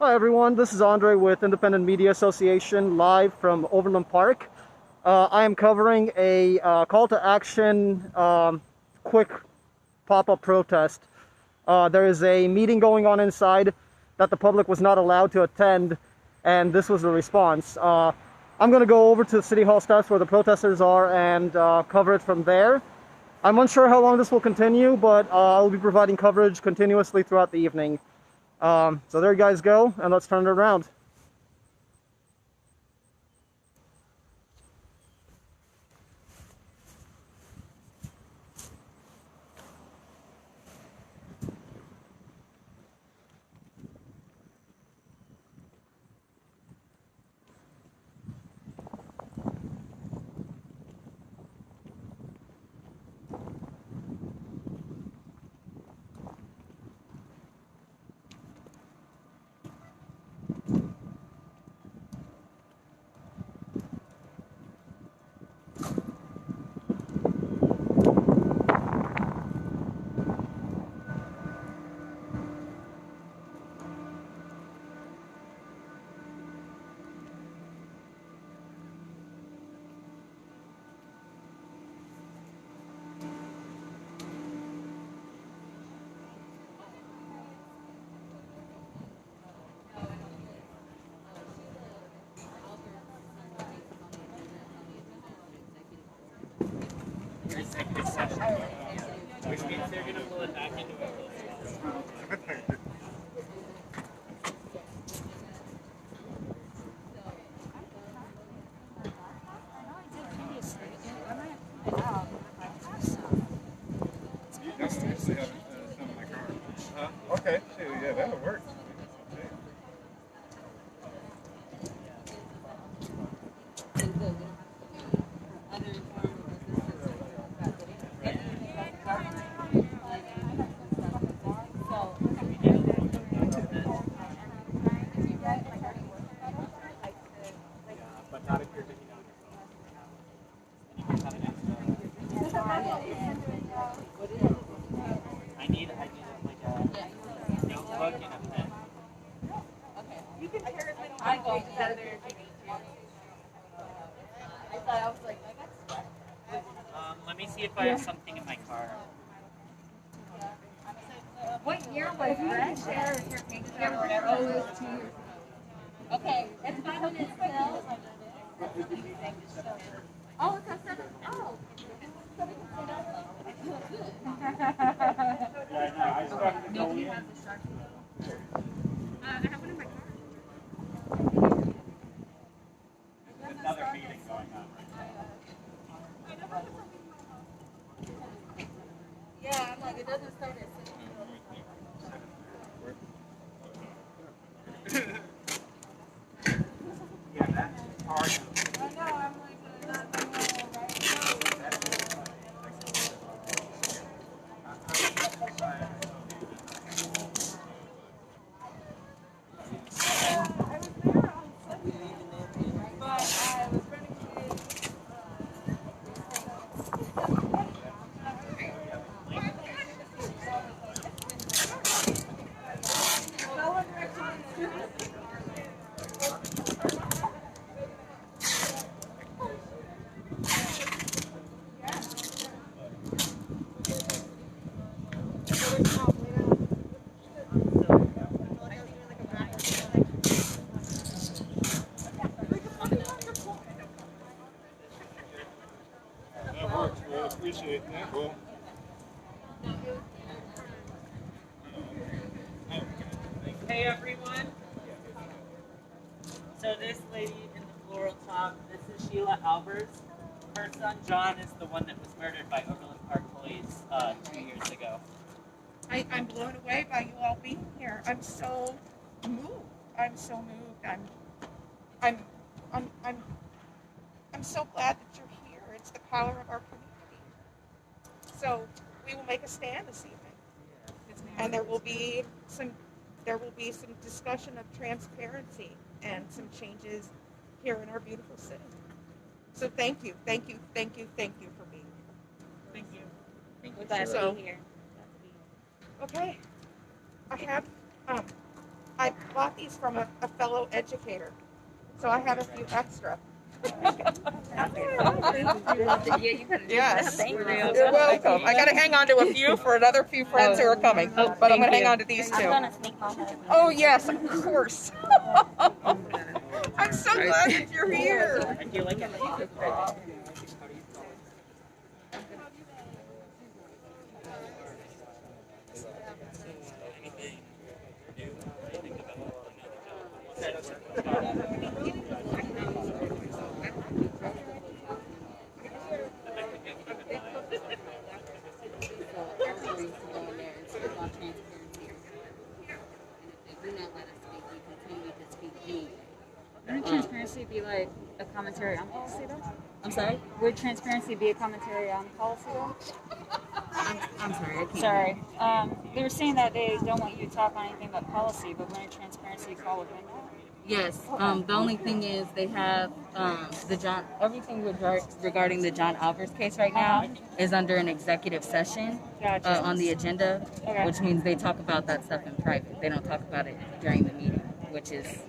Hi everyone, this is Andre with Independent Media Association live from Overland Park. I am covering a call to action quick pop-up protest. There is a meeting going on inside that the public was not allowed to attend, and this was the response. I'm going to go over to the City Hall steps where the protesters are and cover it from there. I'm unsure how long this will continue, but I'll be providing coverage continuously throughout the evening. So there you guys go, and let's turn it around. Executive session, which means they're going to pull it back into a Okay, yeah, that'll work. but not if you're taking on your phone. And you just have an extra. I need like a notebook and a pen. Okay. You can share as many I go together if you need to. I thought I was like, I got stuck. Let me see if I have something in my car. What year was that? Oh, it was 2 years. Okay, it's 5 minutes still. Oh, it's a 7. Oh. So we can sit up. Nobody has the shark. I have one in my car. There's another meeting going on right now. Yeah, I'm like, it doesn't start at 6. Yeah, that's hard. I know, I'm like, not doing well, That works. Well, appreciate that. Well, Hey everyone. So this lady in the floral top, this is Sheila Albers. Her son John is the one that was murdered by Overland Park police 2 years ago. I'm blown away by you all being here. I'm so moved. I'm so moved. I'm so glad that you're here. It's the power of our community. So we will make a stand this evening, and there will be some discussion of transparency and some changes here in our beautiful city. So thank you for being here. Thank you. We're glad to be here. Okay, I have I bought these from a fellow educator, so I have a few extra. Yes. You're welcome. I got to hang on to a few for another few friends who are coming, but I'm going to hang on to these two. Oh, yes, of course. I'm so glad that you're here. I feel like it. Wouldn't transparency be like a commentary on policy though? I'm sorry? Would transparency be a commentary on policy though? I'm sorry, I can't. Sorry. They were saying that they don't want you to talk on anything but policy, but wouldn't transparency fall within that? Yes. The only thing is they have everything regarding the John Alvarez case right now is under an executive session on the agenda, which means they talk about that stuff in private. They don't talk about it during the meeting, which is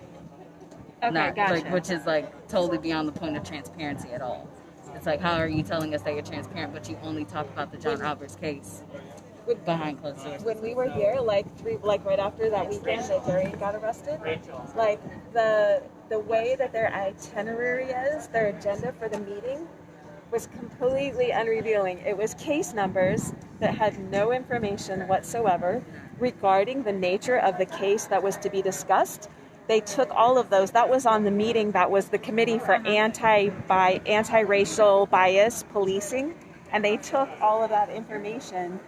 which is like totally beyond the point of transparency at all. It's like, how are you telling us that you're transparent, but you only talk about the John Alvarez case behind closed doors? When we were here, like right after that weekend that Jerry got arrested, like the way that their itinerary is, their agenda for the meeting, was completely unrevealing. It was case numbers that had no information whatsoever regarding the nature of the case that was to be discussed. They took all of those. That was on the meeting. That was the Committee for Anti-Racial Bias Policing. And they took all of that information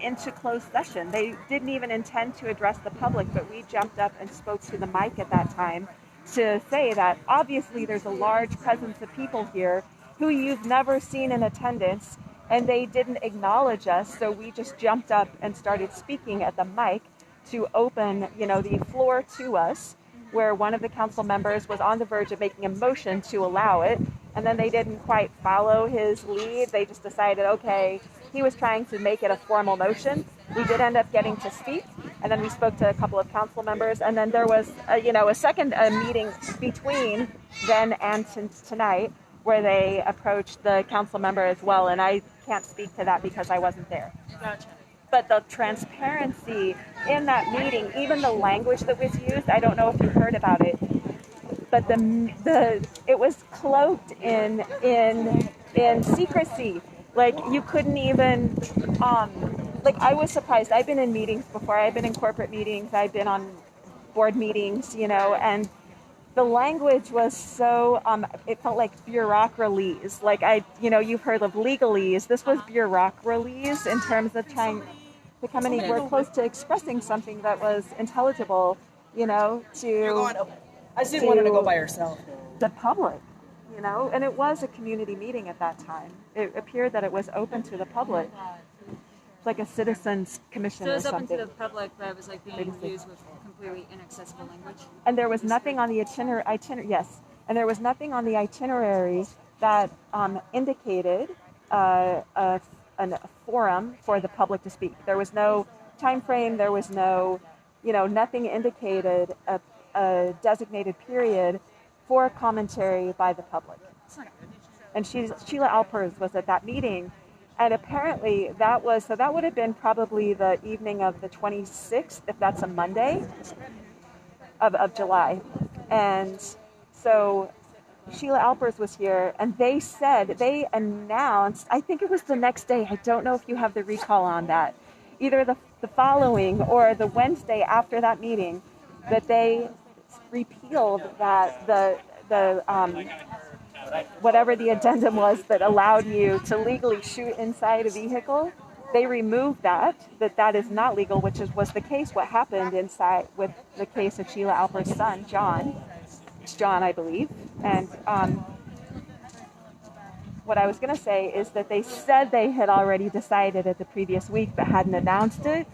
into closed session. They didn't even intend to address the public, but we jumped up and spoke to the mic at that time to say that obviously there's a large presence of people here who you've never seen in attendance, and they didn't acknowledge us. So we just jumped up and started speaking at the mic to open, the floor to us, where one of the council members was on the verge of making a motion to allow it, and then they didn't quite follow his lead. They just decided, okay, he was trying to make it a formal motion. We did end up getting to speak, and then we spoke to a couple of council members, and then there was, a second meeting between then and tonight, where they approached the council member as well, and I can't speak to that because I wasn't there. Gotcha. But the transparency in that meeting, even the language that was used, I don't know if you heard about it, but it was cloaked in secrecy. Like you couldn't even, I was surprised. I've been in meetings before. I've been in corporate meetings. I've been on board meetings, and the language was so, it felt like bureaucralese. Like you've heard of legalese. This was bureaucralese in terms of trying to come anywhere close to expressing something that was intelligible, to I just didn't want her to go by herself. the public, and it was a community meeting at that time. It appeared that it was open to the public. It's like a citizens commission So it or was open something. to the public, but it was like being used with completely inaccessible language. And there was nothing on the itinerary. Yes, and there was nothing on the itinerary that indicated a forum for the public to speak. There was no time frame. There was no, nothing indicated a designated period for commentary by the public. And Sheila Alpers was at that meeting, and apparently that would have been probably the evening of the 26th, if that's a Monday of July. And so Sheila Alpers was here, and they announced, I think it was the next day, I don't know if you have the recall on that, either the following or the Wednesday after that meeting, that they repealed that the whatever the addendum was that allowed you to legally shoot inside a vehicle. They removed that is not legal, which was the case. What happened inside with the case of Sheila Alpers' son, John, I believe. And what I was going to say is that they said they had already decided it the previous week, but hadn't announced it.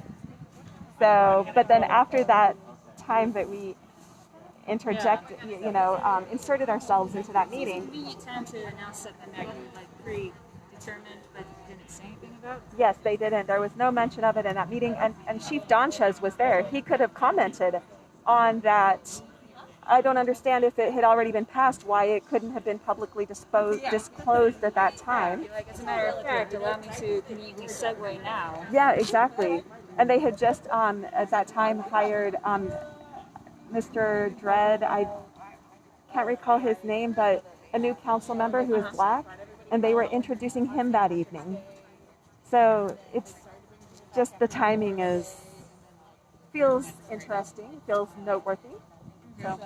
So, but then after that time that we inserted ourselves into that meeting. Did you tend to announce something that you predetermined but didn't say anything about? Yes, they didn't. There was no mention of it in that meeting, and Chief Donchez was there. He could have commented on that. I don't understand if it had already been passed, why it couldn't have been publicly disclosed at that time. Like, as a matter of fact, allow me to conveniently segue now. Yeah, exactly. And they had just, at that time, hired Mr. Dredd. I can't recall his name, but a new council member who is black, and they were introducing him that evening. So it's just the timing feels interesting, feels noteworthy. So.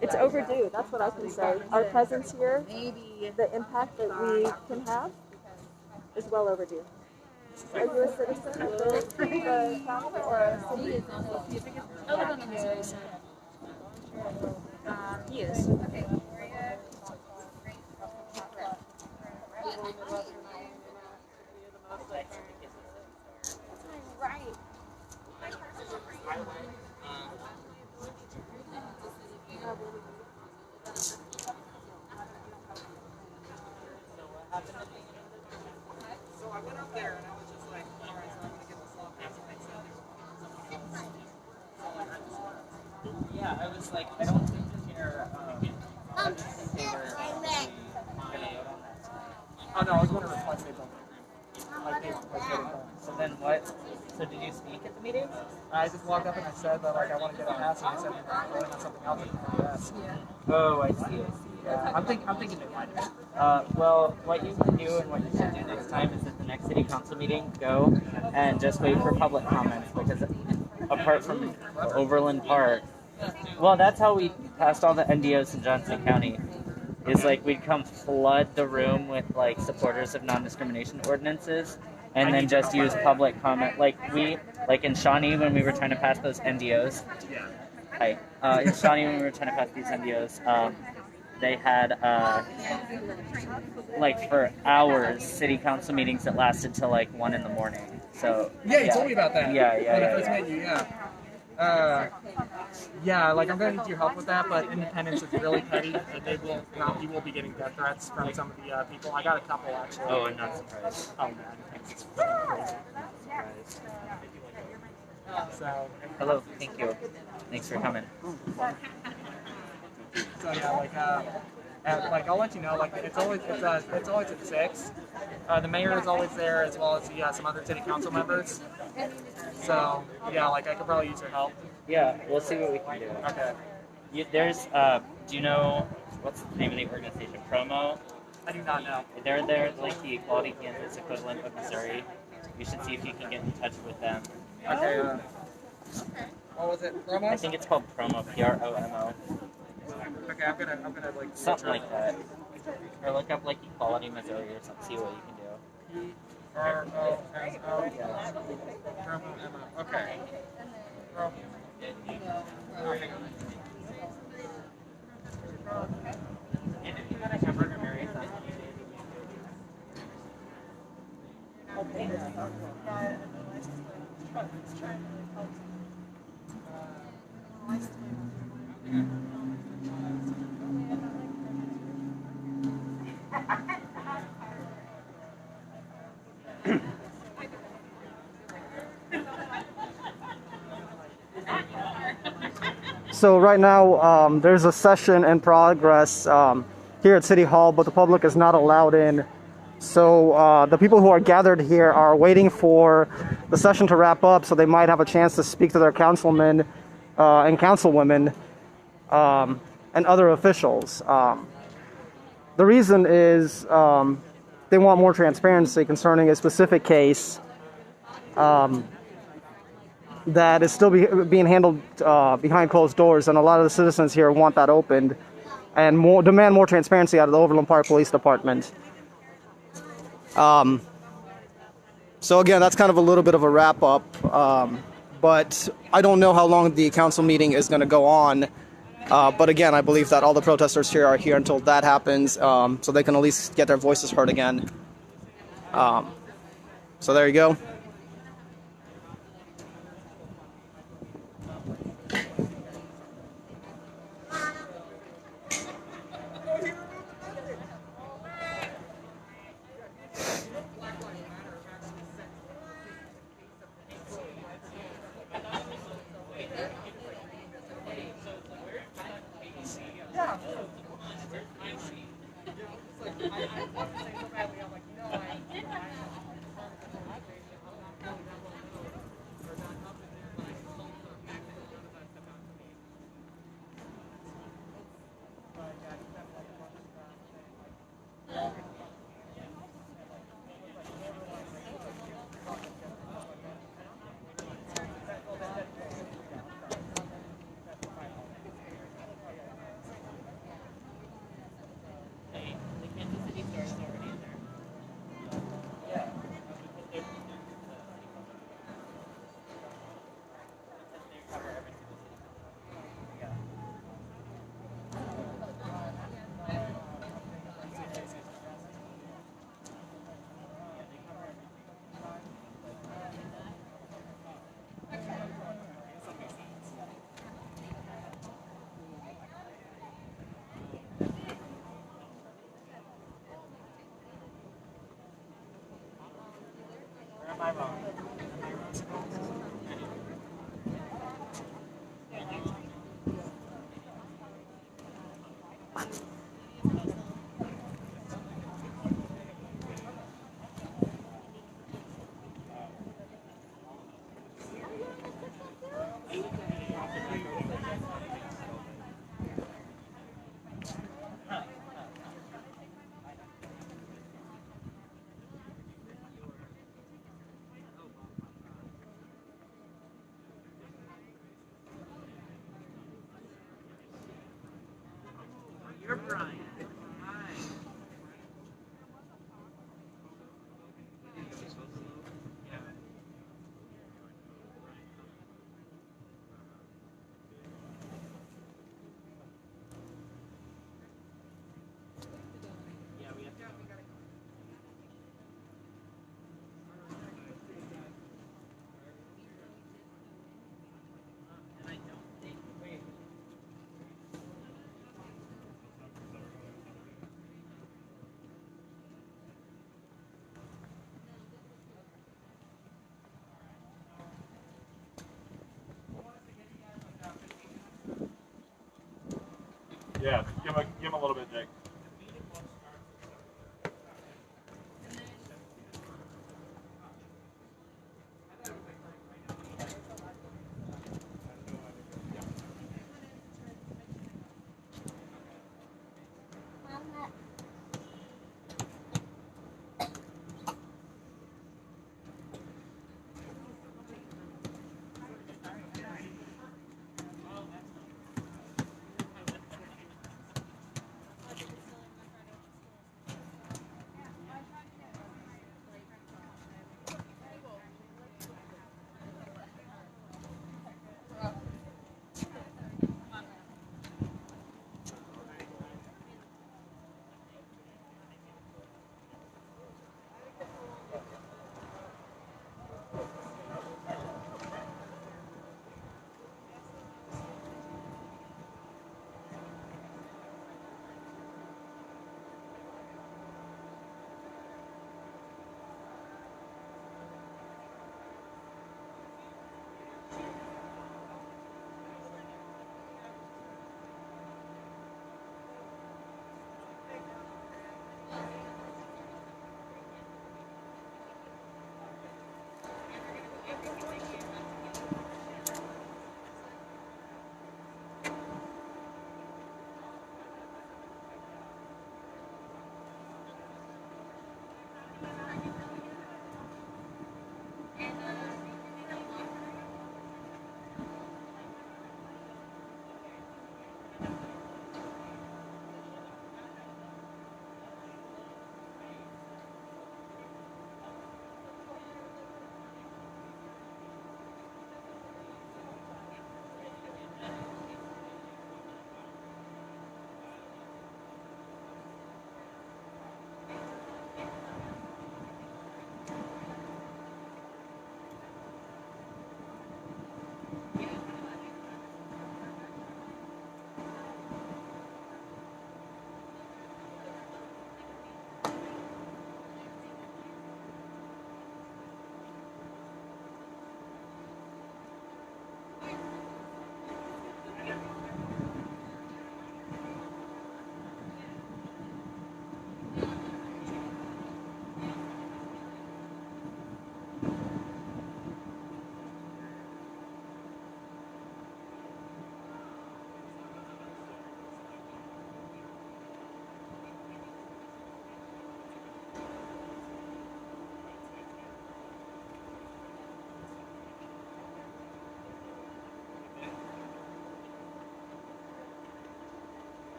It's overdue. That's what I can say. Our presence here, the impact that we can have, is well overdue. Are you a citizen of the county or a city? I live on the Missouri side. He is. Okay. Right. So I went up there and I was just like, all right, so I'm gonna get this off. Yeah, I was like, I don't think they're. I don't think they were gonna vote on that. Oh no, I was going to request it on So then what? So did you speak at the meeting? I just walked up and I said that like I want to get a pass, and I said we're voting on something else. Yes. Oh, I see. Yeah, I'm thinking they might. Well, what you can do and what you should do next time is at the next city council meeting, go and just wait for public comments, because apart from Overland Park, well, that's how we passed all the NDOs in Johnson County. Is like we'd come flood the room with like supporters of non-discrimination ordinances, and then just use public comment. Like in Shawnee when we were trying to pass those NDOs. Hi. In Shawnee when we were trying to pass these NDOs, they had like for hours city council meetings that lasted till like 1 a.m. So Yeah, you told me about that. Yeah. When I first met you, yeah, like I'm going to need your help with that, but independence is really petty, and you will be getting death threats from some of the people. I got a couple actually. Oh, I'm not surprised. Oh man, it's crazy. So. Hello, thank you. Thanks for coming. So yeah, like I'll let you know. Like it's always at 6. The mayor is always there, as well as some other city council members. So yeah, like I could probably use your help. Yeah, we'll see what we can do. Okay. There's do you know what's the name of the organization? Promo. I do not know. They're like the Equality Kansas equivalent of Missouri. You should see if you can get in touch with them. Okay. What was it? Promo? I think it's called Promo. PROMO. Okay, I'm gonna like something like that. Or look up like Equality Missouri or something. See what you can do. PROMO. Okay. So right now, there's a session in progress here at City Hall, but the public is not allowed in. So the people who are gathered here are waiting for the session to wrap up, so they might have a chance to speak to their councilmen and councilwomen and other officials. The reason is they want more transparency concerning a specific case that is still being handled behind closed doors, and a lot of the citizens here want that opened and demand more transparency out of the Overland Park Police Department. So again, that's kind of a little bit of a wrap up, but I don't know how long the council meeting is going to go on. But again, I believe that all the protesters here are here until that happens, so they can at least get their voices heard again. So there you go. Am I wrong? You're Brian. Hi. Yeah, give him a little bit, Jake.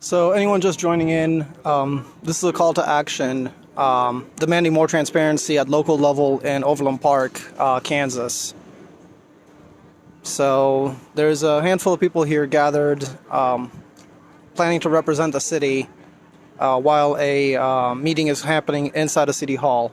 So anyone just joining in, this is a call to action demanding more transparency at local level in Overland Park, Kansas. So there's a handful of people here gathered planning to represent the city while a meeting is happening inside a city hall.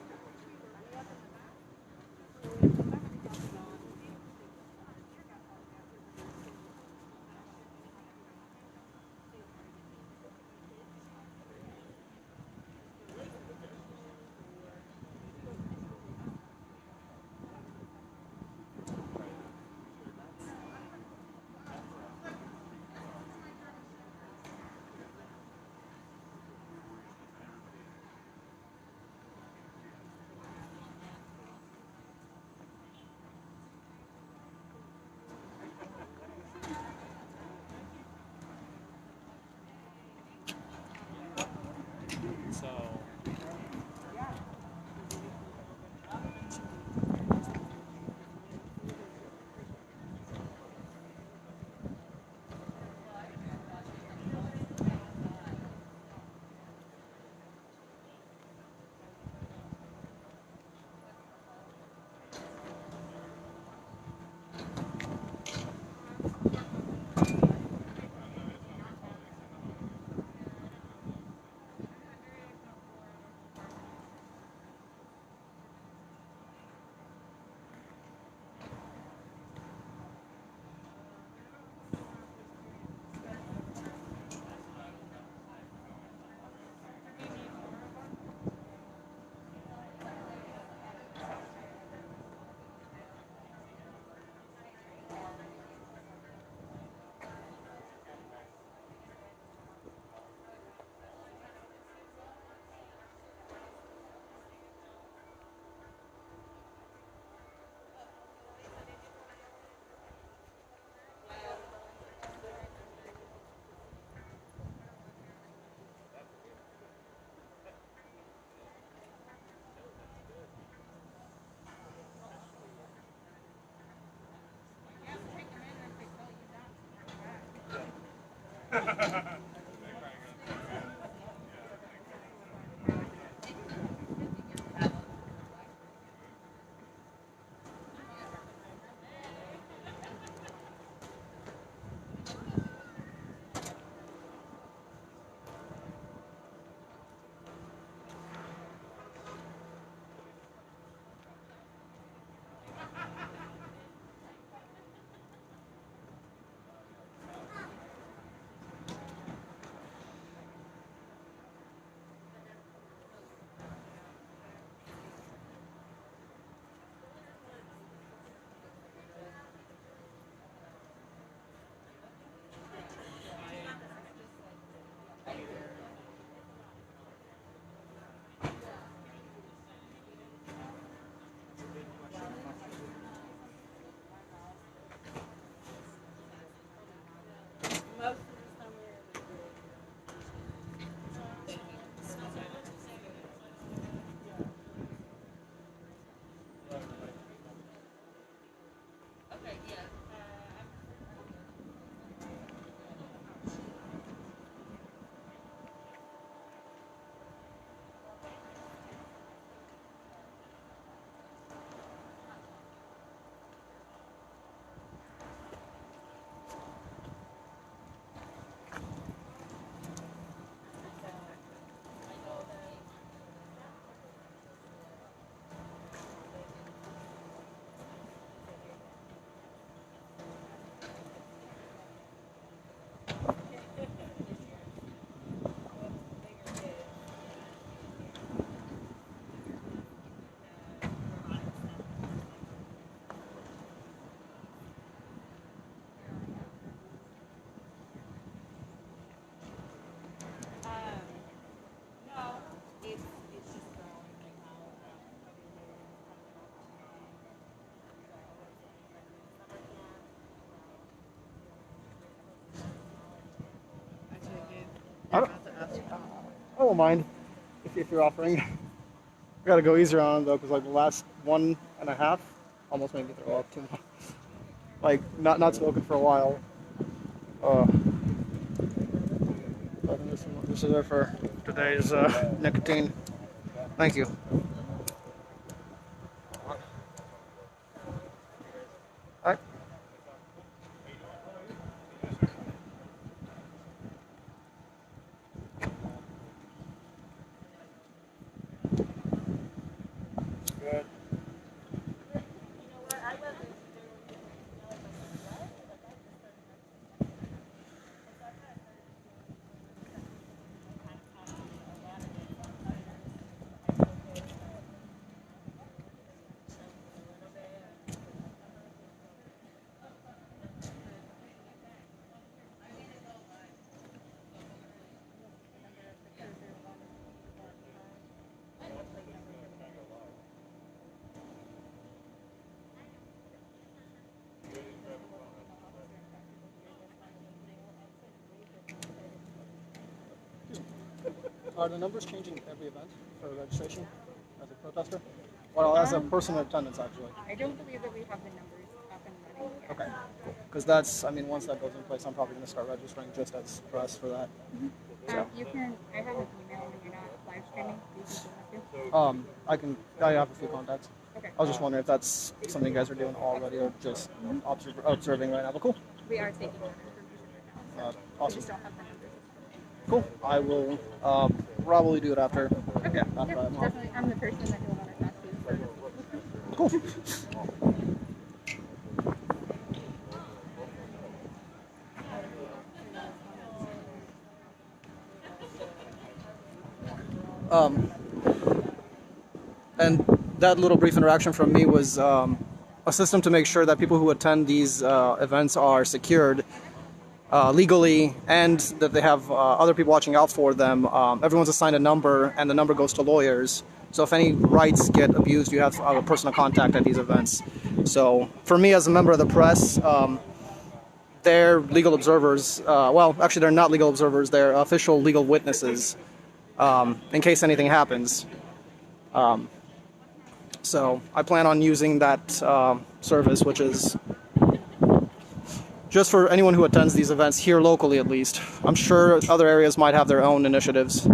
I don't mind if you're offering. I gotta go easier on them though, because like the last 1.5 almost made me throw up too much. Like not spoken for a while. This is it for today's nicotine. Thank you. All right. Good. Are the numbers changing every event for registration as a protester? Well, as a person in attendance, actually. I don't believe that we have the numbers up and running yet. Okay, cool. Because that's, I mean, once that goes in place, I'm probably going to start registering just as press for that. You can, I have an email when you're not live streaming. You can send that to. I have a few contacts. Okay. I was just wondering if that's something you guys are doing already or just observing right now. But cool. We are taking that information right now. We Awesome. just don't have the numbers. Cool. I will probably do it after. Okay. Yeah, after I'm off. Definitely. I'm the person that you'll want to talk to. Cool. And that little brief interaction from me was a system to make sure that people who attend these events are secured legally and that they have other people watching out for them. Everyone's assigned a number, and the number goes to lawyers. So if any rights get abused, you have a person to contact at these events. So for me, as a member of the press, they're legal observers. Well, actually, they're not legal observers. They're official legal witnesses in case anything happens. So I plan on using that service, which is just for anyone who attends these events here locally, at least. I'm sure other areas might have their own initiatives.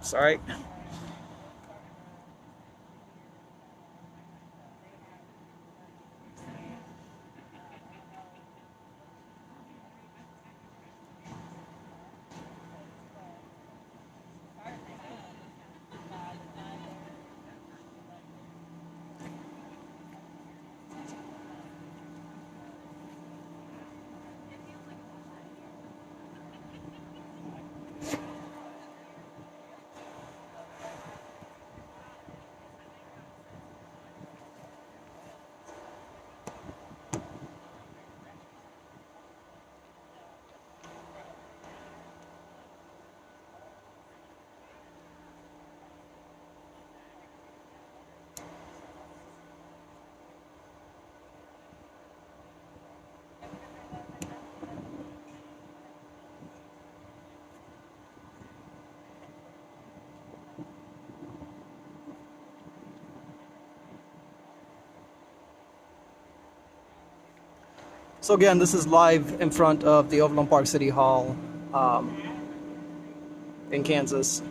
Sorry. So again, this is live in front of the Overland Park City Hall in Kansas.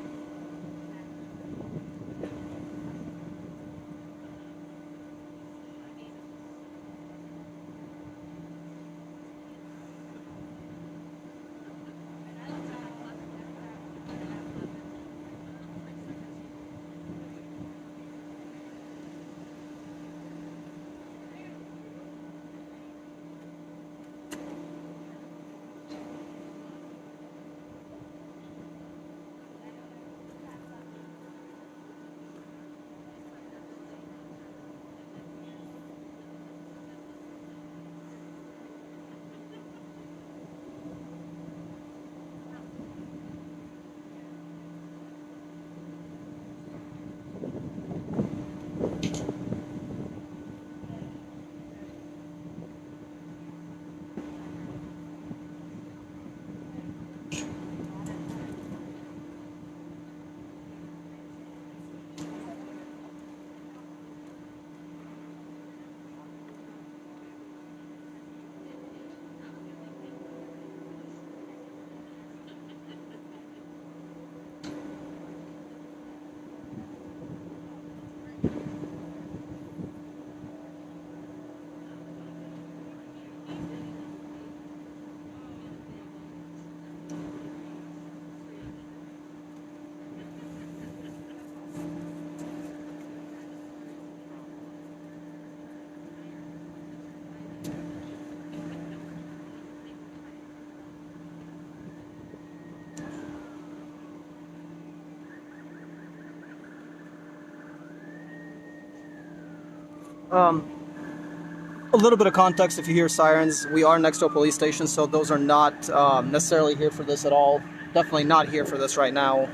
A little bit of context, if you hear sirens, we are next to a police station, so those are not necessarily here for this at all. Definitely not here for this right now.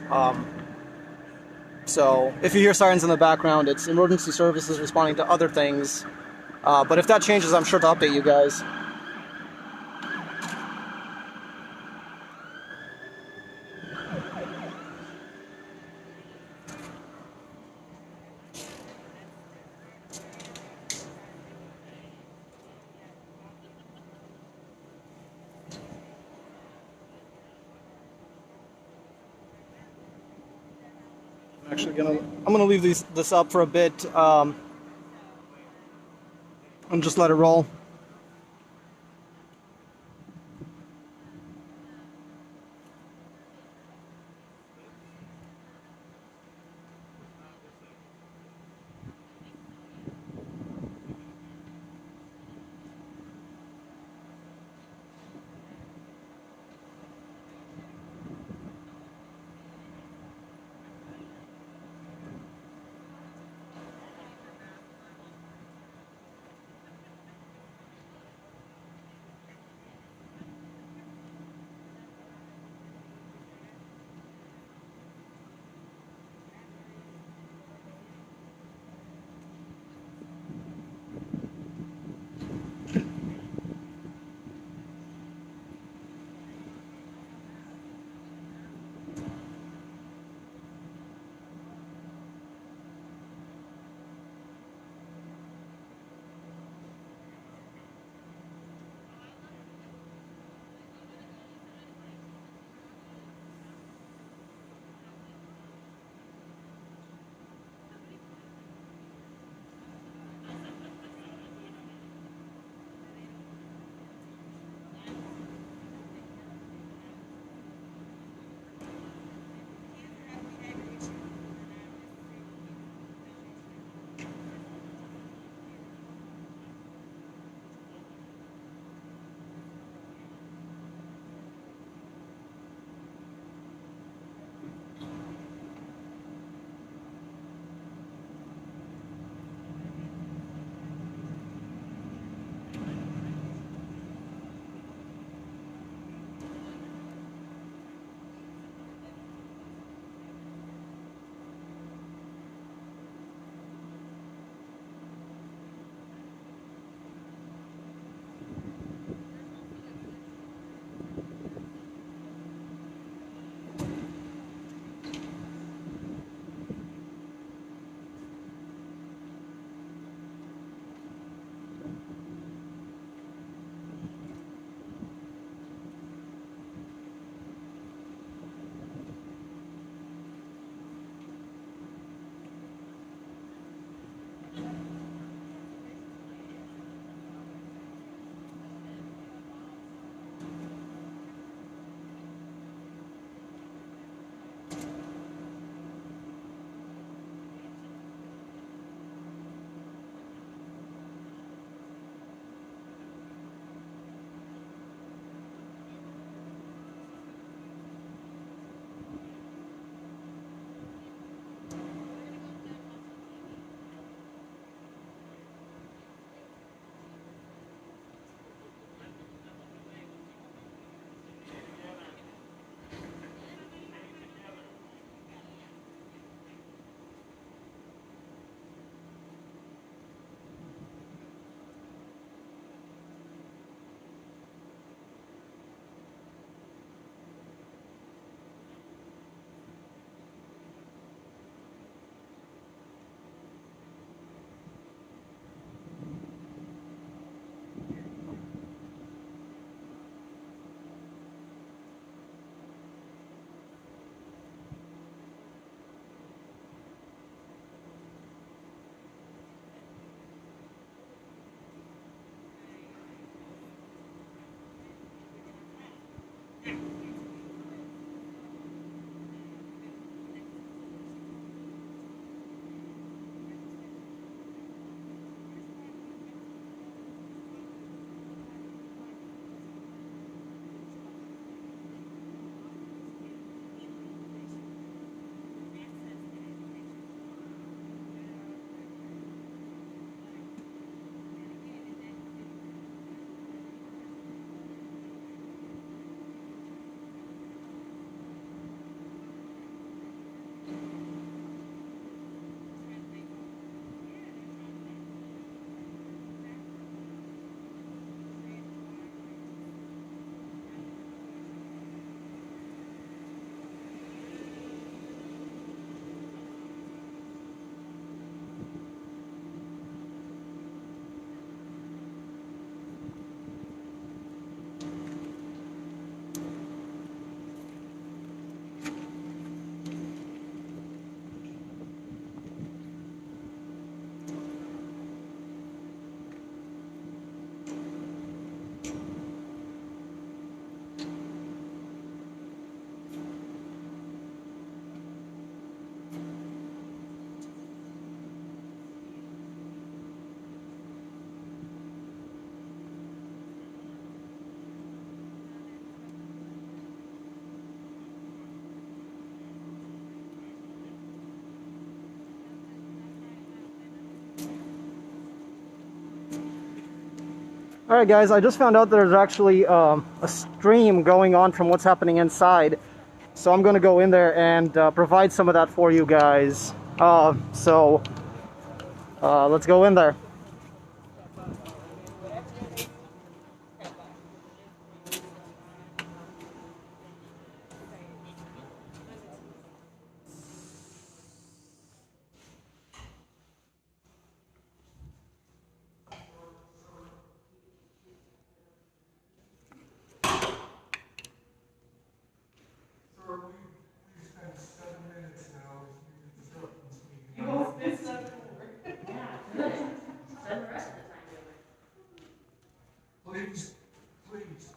So if you hear sirens in the background, it's emergency services responding to other things. But if that changes, I'm sure to update you guys. I'm gonna leave this up for a bit, and just let it roll. All right, guys, I just found out there's actually a stream going on from what's happening inside. So I'm going to go in there and provide some of that for you guys. Let's go in there. Please, please.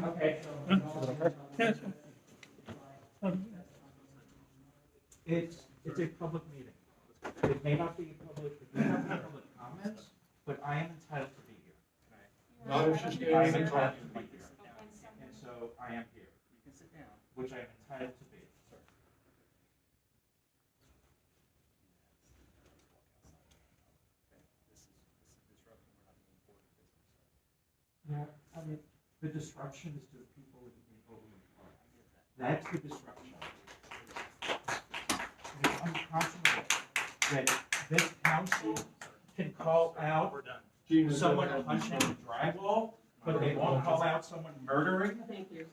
Okay. It's a public meeting. It may not be public comments, but I am entitled to be here. Not if she's I am standing entitled talking. to be here. And so I am here. You can sit down. Which I am entitled to be. Yeah, I mean, the disruption is to the people in Overland Park. That's the disruption. It's unconscionable that this council can call out someone punching the drywall, but they won't call out someone murdering. Thank you.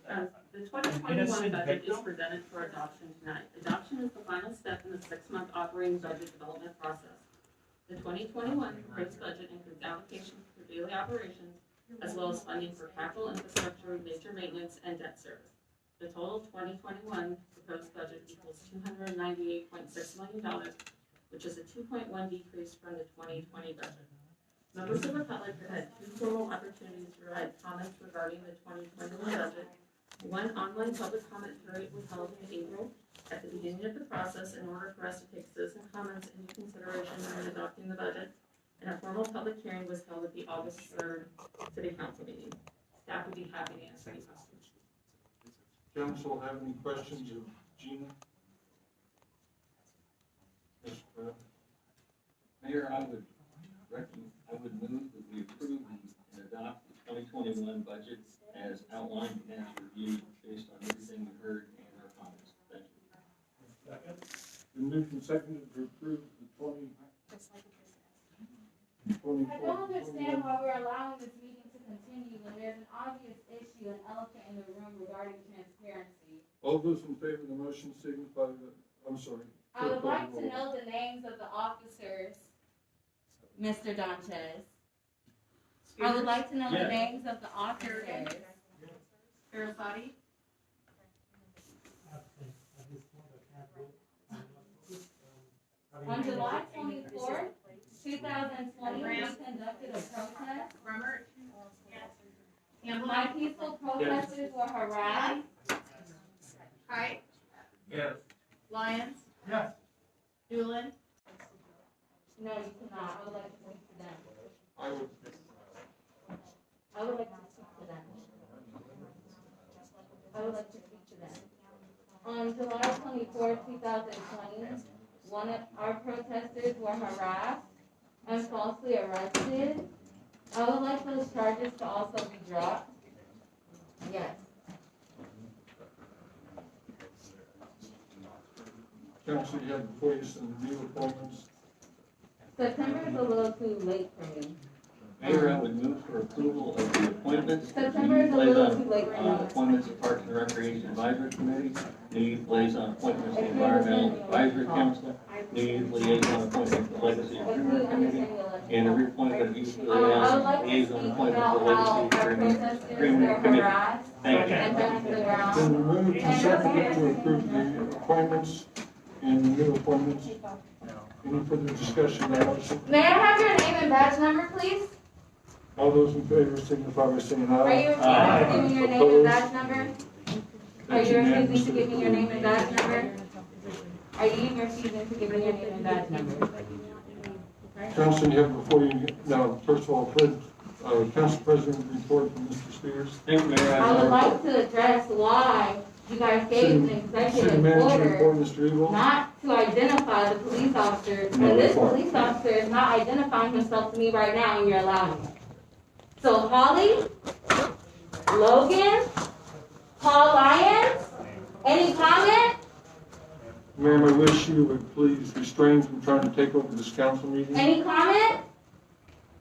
The 2021 budget is presented for adoption tonight. Adoption is the final step in the 6-month operating budget development process. The 2021 proposed budget includes allocations for daily operations, as well as funding for capital infrastructure, major maintenance, and debt service. The total 2021 proposed budget equals $298.6 million, which is a 2.1 decrease from the 2020 budget. Members of the public have had 2 formal opportunities to provide comments regarding the 2021 budget. One online public comment period was held in April at the beginning of the process in order for us to take citizen comments into consideration when adopting the budget, and a formal public hearing was held at the August 3rd City Council meeting. Staff would be happy to answer any questions. Council have any questions of Gina? Yes, Mayor, I would move that we approve and adopt the 2021 budget as outlined and as reviewed based on everything we heard and our comments. Thank you. Second. Been moved and seconded to approve the 2020. I don't understand why we're allowing this meeting to continue when there's an obvious issue, an elephant in the room regarding transparency. All those in favor of the motion signify that, I'm sorry. I would like to know the names of the officers, Mr. Donchez. I would like to know the names of the officers. Arasati? On July 24th, 2020, we conducted a protest. My peaceful protesters were harassed. Kite? Yes. Lyons? Yes. Doolin? No, you cannot. I would like to speak to them. I would. I would like to speak to them. I would like to speak to them. On July 24th, 2020, one of our protesters were harassed and falsely arrested. I would like those charges to also be dropped. Yes. Council, you have before you some new appointments. September is a little too late for me. Mayor, I would move for approval of the appointments. September is a little too late for me. Appointments to Parks and Recreation Advisory Committee, New Youth Liaison appointments to Environmental Advisory Council, New Youth Liaison appointments to Legacy Agreement Committee, and the reappointment of Youth Liaison appointments to Legacy Agreement Committee. Thank you. Then moved and seconded to approve the appointments and the new appointments. Any further discussion, Allison? May I have your name and badge number, please? All those in favor signify by saying aye. Are you refusing to give me your name and badge number? Are you refusing to give me your name and badge number? Are you refusing to give me your name and badge number? Council, you have before you, now, first of all, Council President report from Mr. Spears. Thank you, Mayor. I would like to address why you guys gave an City executive Manager report, order Mr. Evil. not to identify the police officer, and this police officer is not identifying himself to me right now, and you're allowing it. So Holly, Logan, Paul Lyons, any comment? Ma'am, I wish you would please restrain from trying to take over this council meeting. Any comment?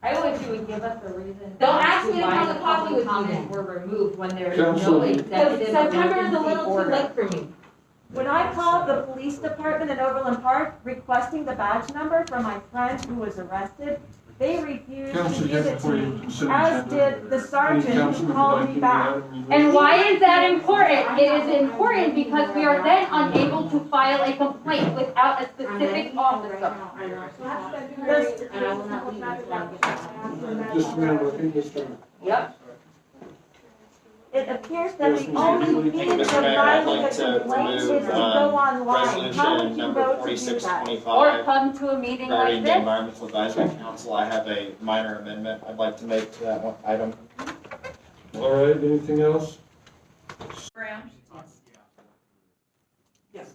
I wish you would give us a reason. Don't ask me to why come the to coffee public with you comments then. were removed when there is Council. no Because executive September is a emergency little too order. late for me. When I called the police department in Overland Park requesting the badge number from my friend who was arrested, they refused Council, to you give have it to before you me, consent as agenda. did the Any sergeant who councilman called would me like back. any item removed? And why is that important? It is important because we are then unable to file a complaint without a specific officer. And I will not leave until Just a minute, I think Mr. Yep. It appears that Yes, the Mr. only Lee. means of filing a complaint is to go online. How would you vote to do that? Or come to a meeting like Regarding the this. Environmental Advisory Council, I have a minor amendment I'd like to make to that one item. All right, anything else? Brown? Yes.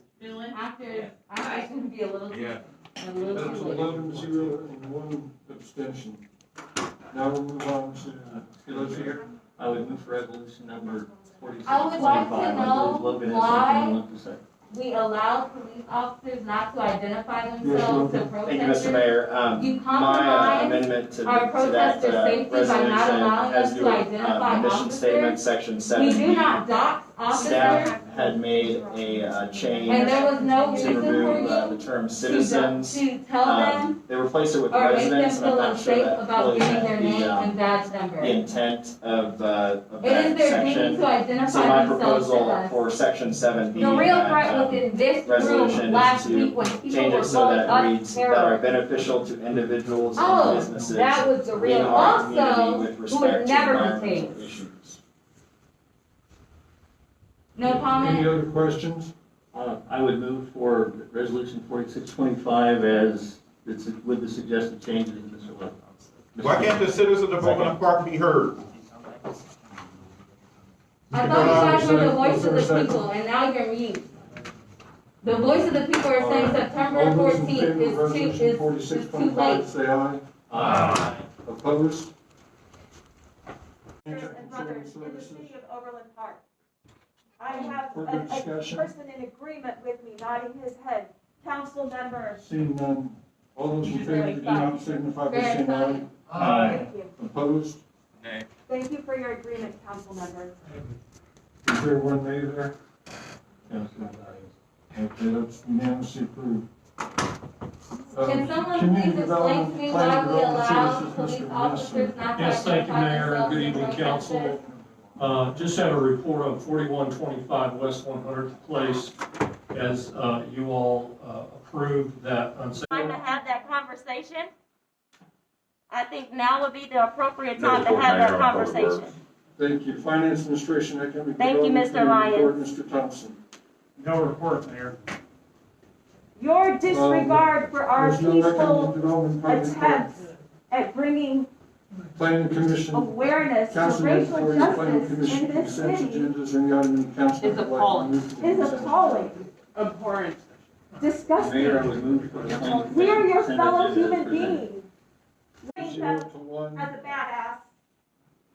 After, it's going to be a little too, a little That's too late. 11-0 and 1 abstention. Now we'll move on to Elizabeth. I would move for resolution number 4625. I would like to know Logan has why something he wants to say. we allow police officers not to identify themselves to Thank you, protesters. Mr. Mayor. You My compromise amendment to our that protesters' safety by not resolution allowing has us to to do identify with mission statement, officers. section We 7. do not dox officers, Staff had made a change and there was no to reason for remove the you term to citizens. tell them They replaced it with or make them residents, and I'm feel not sure unsafe that about fully giving met their name and the badge number. intent of It is that their duty section. to identify So my themselves to proposal us. for section 7B, The real that, threat was in this resolution room is last to week when people change were it so calling that it us reads that are terrorists. beneficial to individuals and Oh, businesses that was the in real. our community Also, with who respect would to never be environmental tased. issues. No Any comment? other questions? I would move for resolution 4625 as it's with the suggested changes in Mr. Love. Why can't the citizens of Overland Park be heard? I thought you guys were the voice of the people, and now you're mute. The voice of the people are saying September All those in 14th favor of is resolution too late. 4625, say aye. Aye. Opposed? And brothers in the city of Overland Park. I have Further a discussion? person in agreement with me nodding his head. Council member. Seeing none, all those in favor do not signify by saying aye. Thank you. Opposed? Thank you for your agreement, council member. Is there one nay there? Okay, that's unanimously approved. Can someone Community please explain to me why Development, we Planning allow Development police Services, Mr. officers not to Yes, thank you, identify Mayor, and themselves good to evening, protesters? council. Just have a report on 4125 West 100th Place, as you all approved that unsafe. Time to have that conversation. I think now would be the appropriate time to have that conversation. Thank you. Finance Administration, Economic Thank you, Development, Mr. Community Lyons. Report, Mr. Thompson. No report, Mayor. Your disregard for our There's no Economic peaceful Development Public attempts at bringing Planning Commission. awareness to Council racial Planning Commission justice in this consent city agendas, any item in the council. It's appalling. is appalling, Abhorrent. disgusting. Mayor, I would move for the planning We are your commission fellow consent agenda as human presented. beings. As 0 to 1. a badass.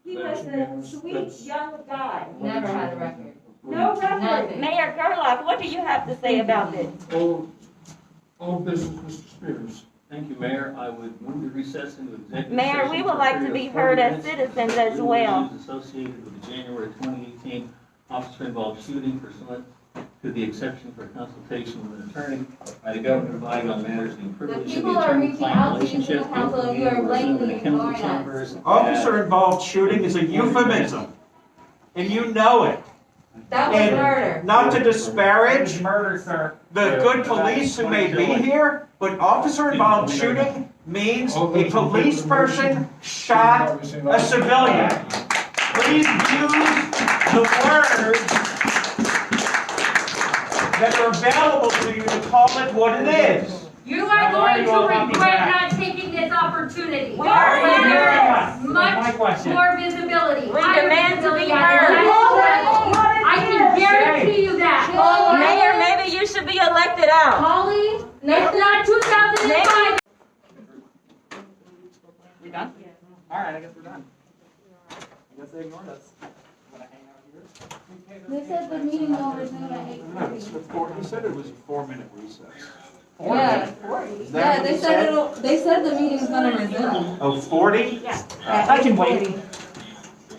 He That's was a unanimous. sweet That's- young guy. Never had a record. No record. Nothing. Mayor Gerlach, what do you have to say about this? Oh, Old business, Mr. Spears. Thank you, Mayor. I would move to recess into executive Mayor, session we would for a like to period be of heard 40 as minutes citizens to as legal well. issues associated with the January 2018 officer-involved shooting pursuant to the exception for consultation with an attorney by the governor providing on matters being privileged to people the are reaching attorney-client out to you, relationship. City Council, and you are blatantly ignoring us. chambers. Officer-involved shooting is a euphemism, and you know it. That was And murder. not to disparage Murder, sir. the good police who may be here, but officer-involved shooting means a police person shot a civilian. Please use the words that are available to you to call it what it is. You are going to regret not taking this opportunity. We Our are mayor hearing has much more visibility. We higher demand to be visibility on heard. that. I can guarantee you that. Mayor, maybe you should be elected out. Holly, it's not 2005. We done? All right, I guess we're done. I guess they ignored us. Want to hang out here? They said the meeting will resume at 8:30. You said it was a 4-minute recess. Yeah. Yeah, they said the meeting's gonna resume. Oh, 40? Yeah. I can wait.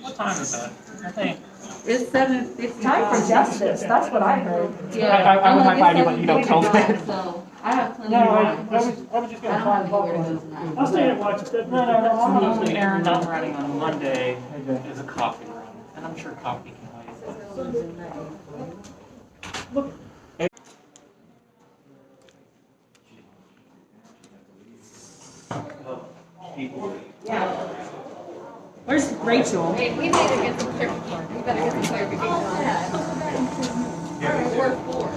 What time is that? I think. It's 7:50. It's time for justice. That's what I heard. Yeah. I would high five you, but you don't tell me. So I have plenty No, of I time. was just gonna try and No. I'll stay and watch it. No. Aaron, I'm running on Monday is a coffee run, and I'm sure coffee can wait. Look. Where's Rachel? Hey, we need to get some clarification. We better get some clarification on that. We're four.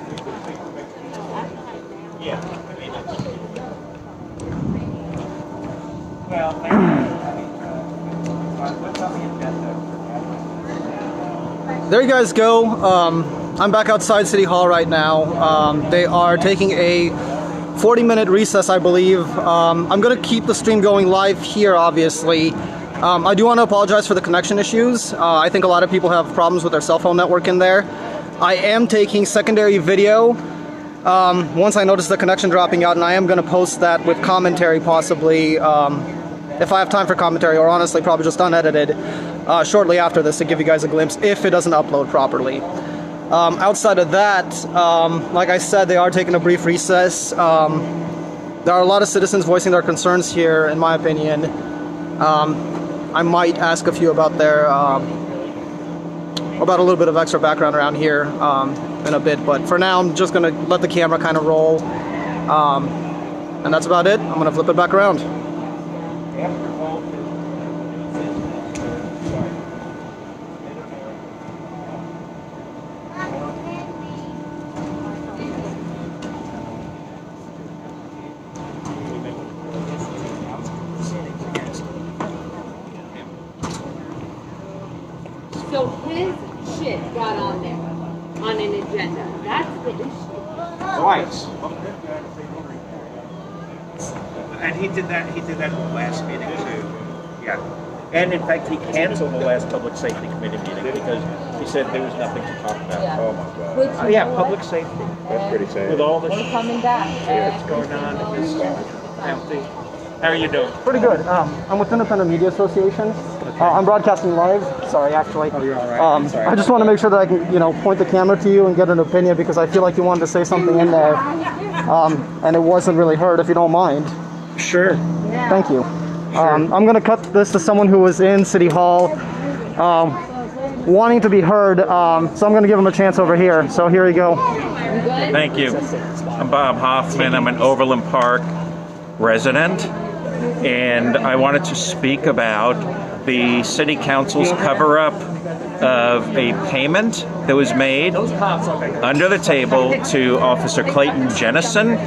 Yeah. Well, what's on the agenda? There you guys go. I'm back outside City Hall right now. They are taking a 40-minute recess, I believe. I'm going to keep the stream going live here, obviously. I do want to apologize for the connection issues. I think a lot of people have problems with their cell phone network in there. I am taking secondary video once I notice the connection dropping out, and I am going to post that with commentary possibly, if I have time for commentary, or honestly probably just unedited, shortly after this to give you guys a glimpse if it doesn't upload properly. Outside of that, like I said, they are taking a brief recess. There are a lot of citizens voicing their concerns here, in my opinion. I might ask a few about their, about a little bit of extra background around here in a bit, but for now I'm just going to let the camera kind of roll, and that's about it. I'm going to flip it back around. So his shit got on there, on an agenda. That's the issue. Twice. And he did that at the last meeting too. Yeah. And in fact, he canceled the last Public Safety Committee meeting because he said there was nothing to talk about. Yeah. Oh my God. Yeah, public safety. That's pretty sad. With all the We're coming back. that's going on in this county. How are you doing? Pretty good. I'm with Independent Media Association. I'm broadcasting live. Sorry, actually. Oh, you're all right. I just want to make sure that I can, point the camera to you and get an opinion because I feel like you wanted to say something in there, and it wasn't really heard. If you don't mind. Sure. Thank you. I'm going to cut this to someone who was in City Hall, wanting to be heard. So I'm going to give him a chance over here. So here you go. Thank you. I'm Bob Hoffman. I'm an Overland Park resident, and I wanted to speak about the City Council's cover-up of a payment that was made under the table to Officer Clayton Jennison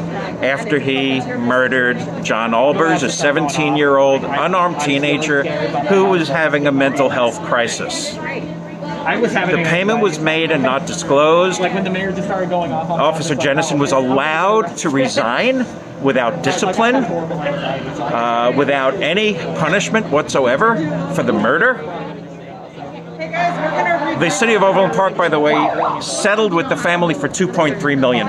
after he murdered John Albers, a 17-year-old unarmed teenager who was having a mental health crisis. The payment was made and not disclosed. Like when the mayor just started going off on Officer Jennison was allowed to resign without discipline, without any punishment whatsoever for the murder. The city of Overland Park, by the way, settled with the family for $2.3 million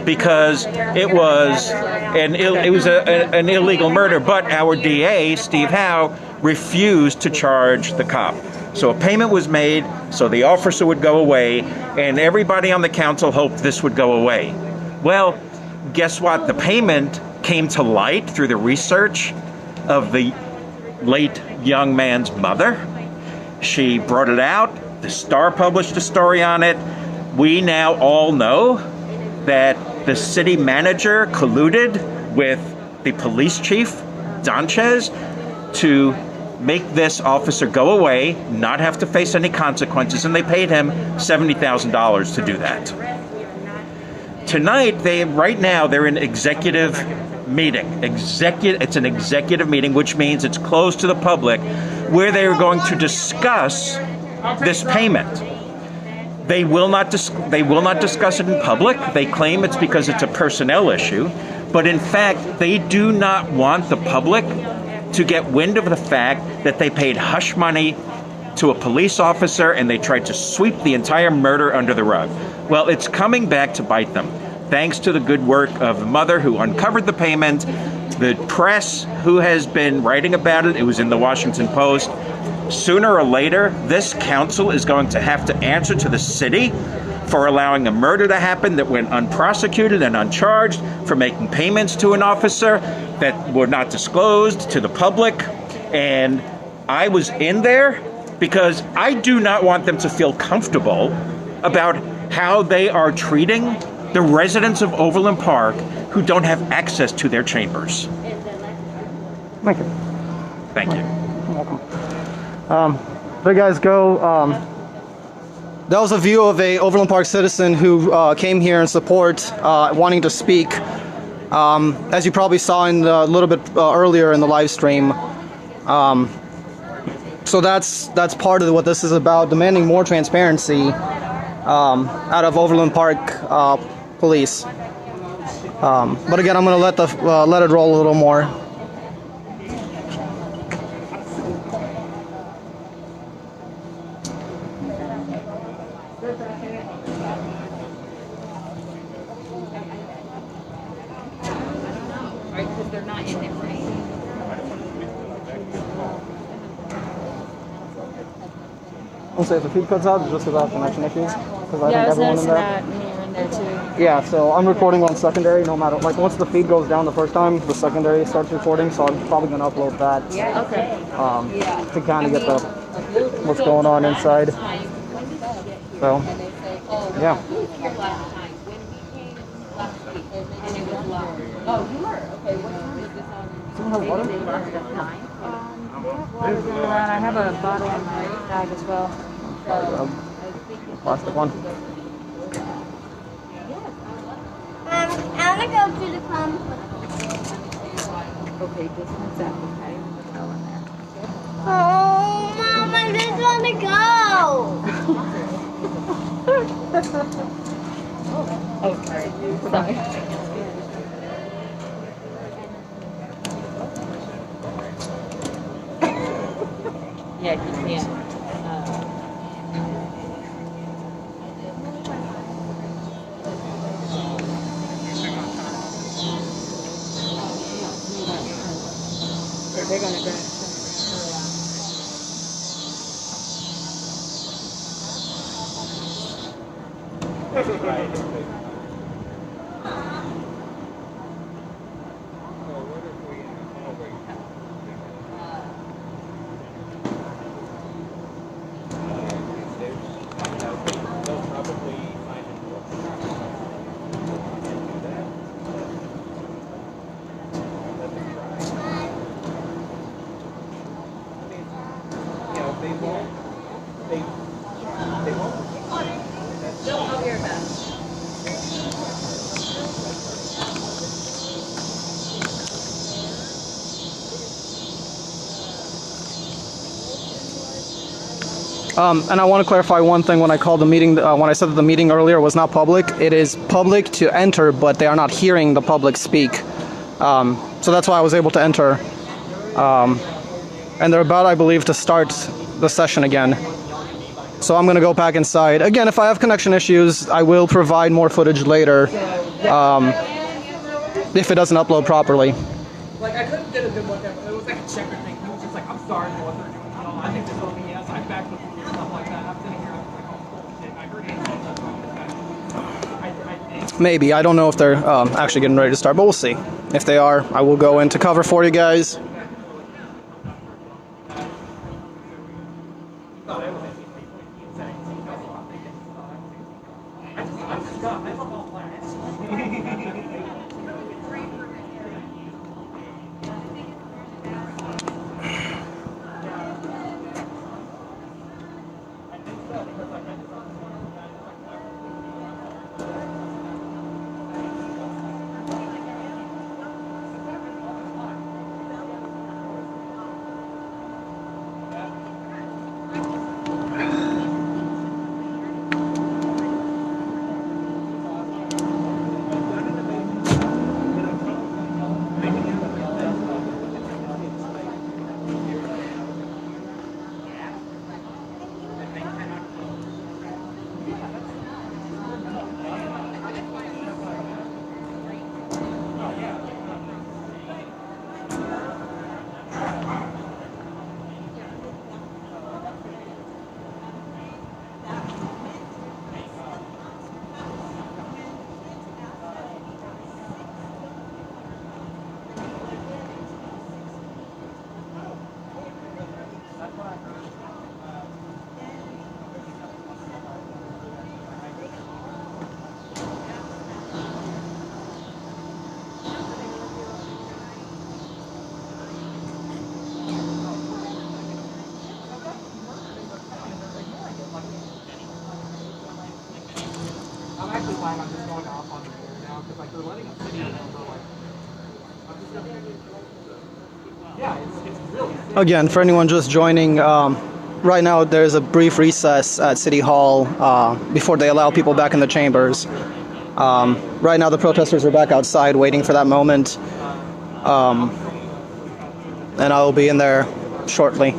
because it was an illegal murder. But our DA, Steve Howe, refused to charge the cop. So a payment was made so the officer would go away, and everybody on the council hoped this would go away. Well, guess what? The payment came to light through the research of the late young man's mother. She brought it out. The Star published a story on it. We now all know that the city manager colluded with the police chief, Donchez, to make this officer go away, not have to face any consequences, and they paid him $70,000 to do that. Tonight, right now, they're in executive meeting. It's an executive meeting, which means it's closed to the public, where they are going to discuss this payment. They will not discuss it in public. They claim it's because it's a personnel issue, but in fact, they do not want the public to get wind of the fact that they paid hush money to a police officer and they tried to sweep the entire murder under the rug. Well, it's coming back to bite them. Thanks to the good work of the mother who uncovered the payment, the press who has been writing about it, it was in the Washington Post. Sooner or later, this council is going to have to answer to the city for allowing a murder to happen that went unprosecuted and uncharged, for making payments to an officer that were not disclosed to the public. And I was in there because I do not want them to feel comfortable about how they are treating the residents of Overland Park who don't have access to their chambers. Thank you. Thank you. You're welcome. There you guys go. That was a view of a Overland Park citizen who came here in support, wanting to speak. As you probably saw in a little bit earlier in the live stream. So that's part of what this is about, demanding more transparency out of Overland Park police. But again, I'm going to let it roll a little more. I'll say if the feed cuts out, just because I have connection issues. Because I think everyone in there. That when you're in there too. Yeah, so I'm recording on secondary no matter, like once the feed goes down the first time, the secondary starts recording, so I'm probably going to upload that. Yeah. Okay. To kind of get what's going on inside. So, yeah. Oh, you were? Okay, what time is this on? Someone have water? I have a bottle in my bag as well. Plastic one. I want to go to the pump. Okay, this one's up, okay? Go in there. Oh, Mom, I just want to go. Okay, sorry. Yeah, you can't. They're gonna grab And I want to clarify one thing when I called the meeting, when I said that the meeting earlier was not public. It is public to enter, but they are not hearing the public speak. So that's why I was able to enter. And they're about, I believe, to start the session again. So I'm going to go back inside. Again, if I have connection issues, I will provide more footage later if it doesn't upload properly. Like, I couldn't get a good look at it. It was like a checker thing. He was just like, I'm sorry for what they're doing. You know, I think this will be yes. I'm back with you and stuff like that. I'm sitting here, I'm like, oh, bullshit. I heard it. Maybe. I don't know if they're actually getting ready to start, but we'll see. If they are, I will go into cover for you guys. I'm just going off on the air now because like they're letting us video over like I'm just gonna yeah, it's really sick. Again, for anyone just joining, right now there's a brief recess at City Hall before they allow people back in the chambers. Right now the protesters are back outside waiting for that moment, and I will be in there shortly.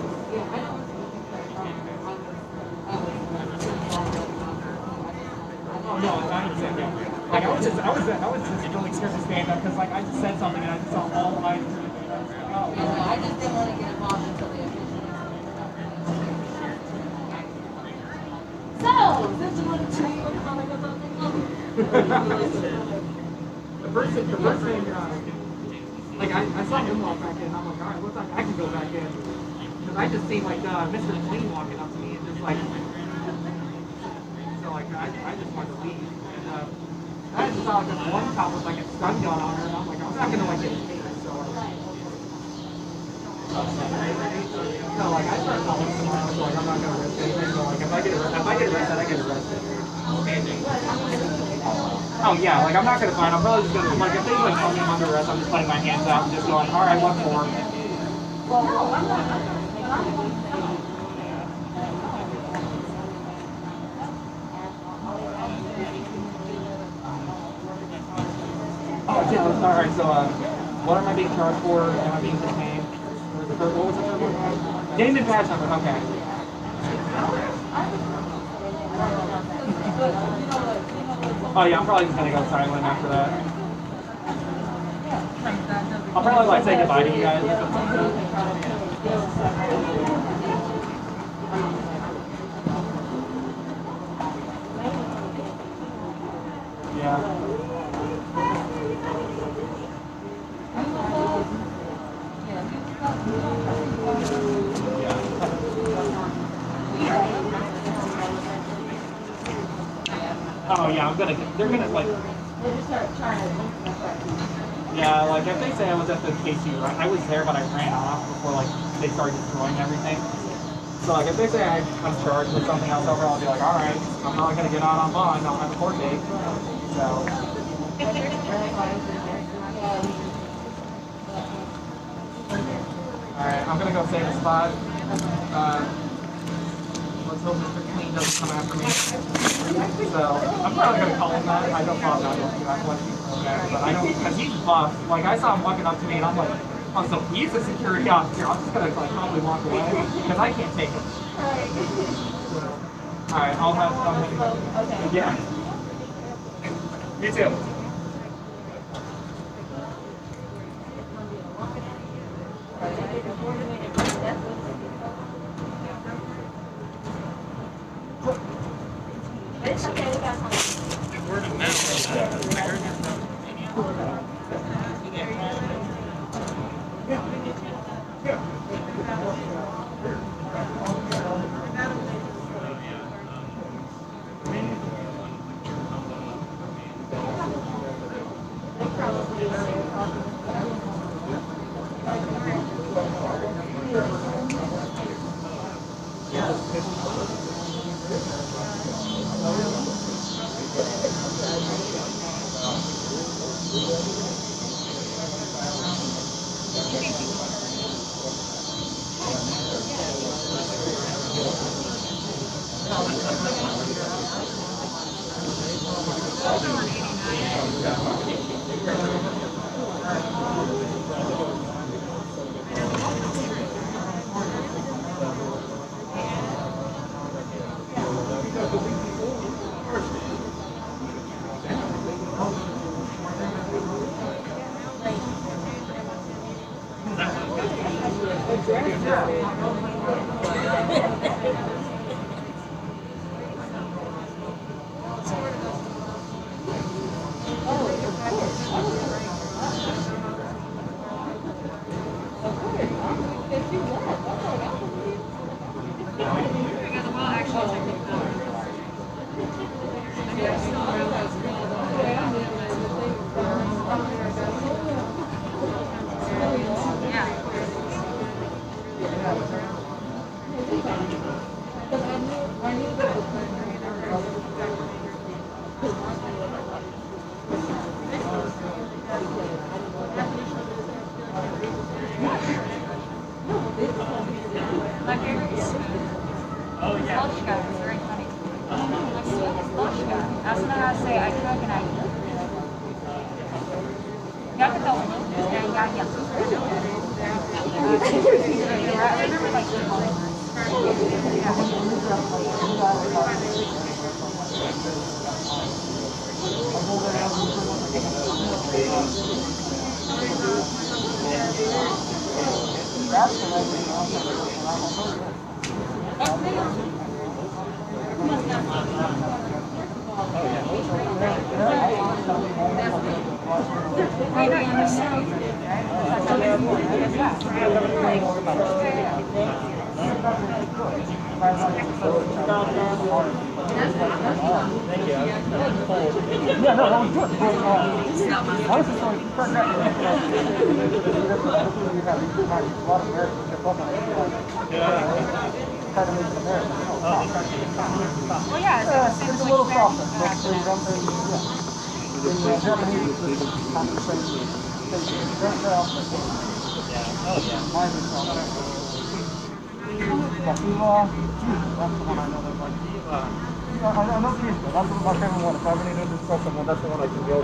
Like I was just really scared to stand up because like I just said something and I just saw all eyes. I just didn't want to get involved until the official. So, since you want to tell you about the first thing, like I saw him walk back in and I'm like, all right, looks like I can go back in. Because I just seen like Mr. Clean walking up to me and just like, so like I just wanted to leave. And I just saw like this one cop with like a stun gun on her and I'm like, I'm not gonna like get paid. So like I start calling tomorrow, so like I'm not gonna risk anything. So like if I get arrested, I get arrested. Oh yeah, like I'm not gonna find. I'm probably just gonna like if they like tell me I'm under arrest, I'm just putting my hands out and just going, all right, what for? Oh yeah, all right. So what am I being charged for? Am I being detained? What was the third one? Name and badge number. Okay. Oh yeah, I'm probably just gonna go silent after that. I'll probably like say goodbye to you guys. Yeah. Oh yeah, they're gonna like. Yeah, like if they say I was at the KC, right? I was there, but I ran off before like they started destroying everything. So like if they say I'm charged with something else over, I'll be like, all right, I'm not gonna get out on bond. I'll have a court date. So. All right, I'm gonna go save a spot. Let's hope Mr. Clean doesn't come after me. So I'm probably gonna call him that. I don't probably not gonna do that question. Okay, but I don't because he's buff. Like I saw him walking up to me and I'm like, oh, so he's a security officer. I'm just gonna like probably walk away because I can't take it. So, All right, I'll have. Okay. Yeah. You too.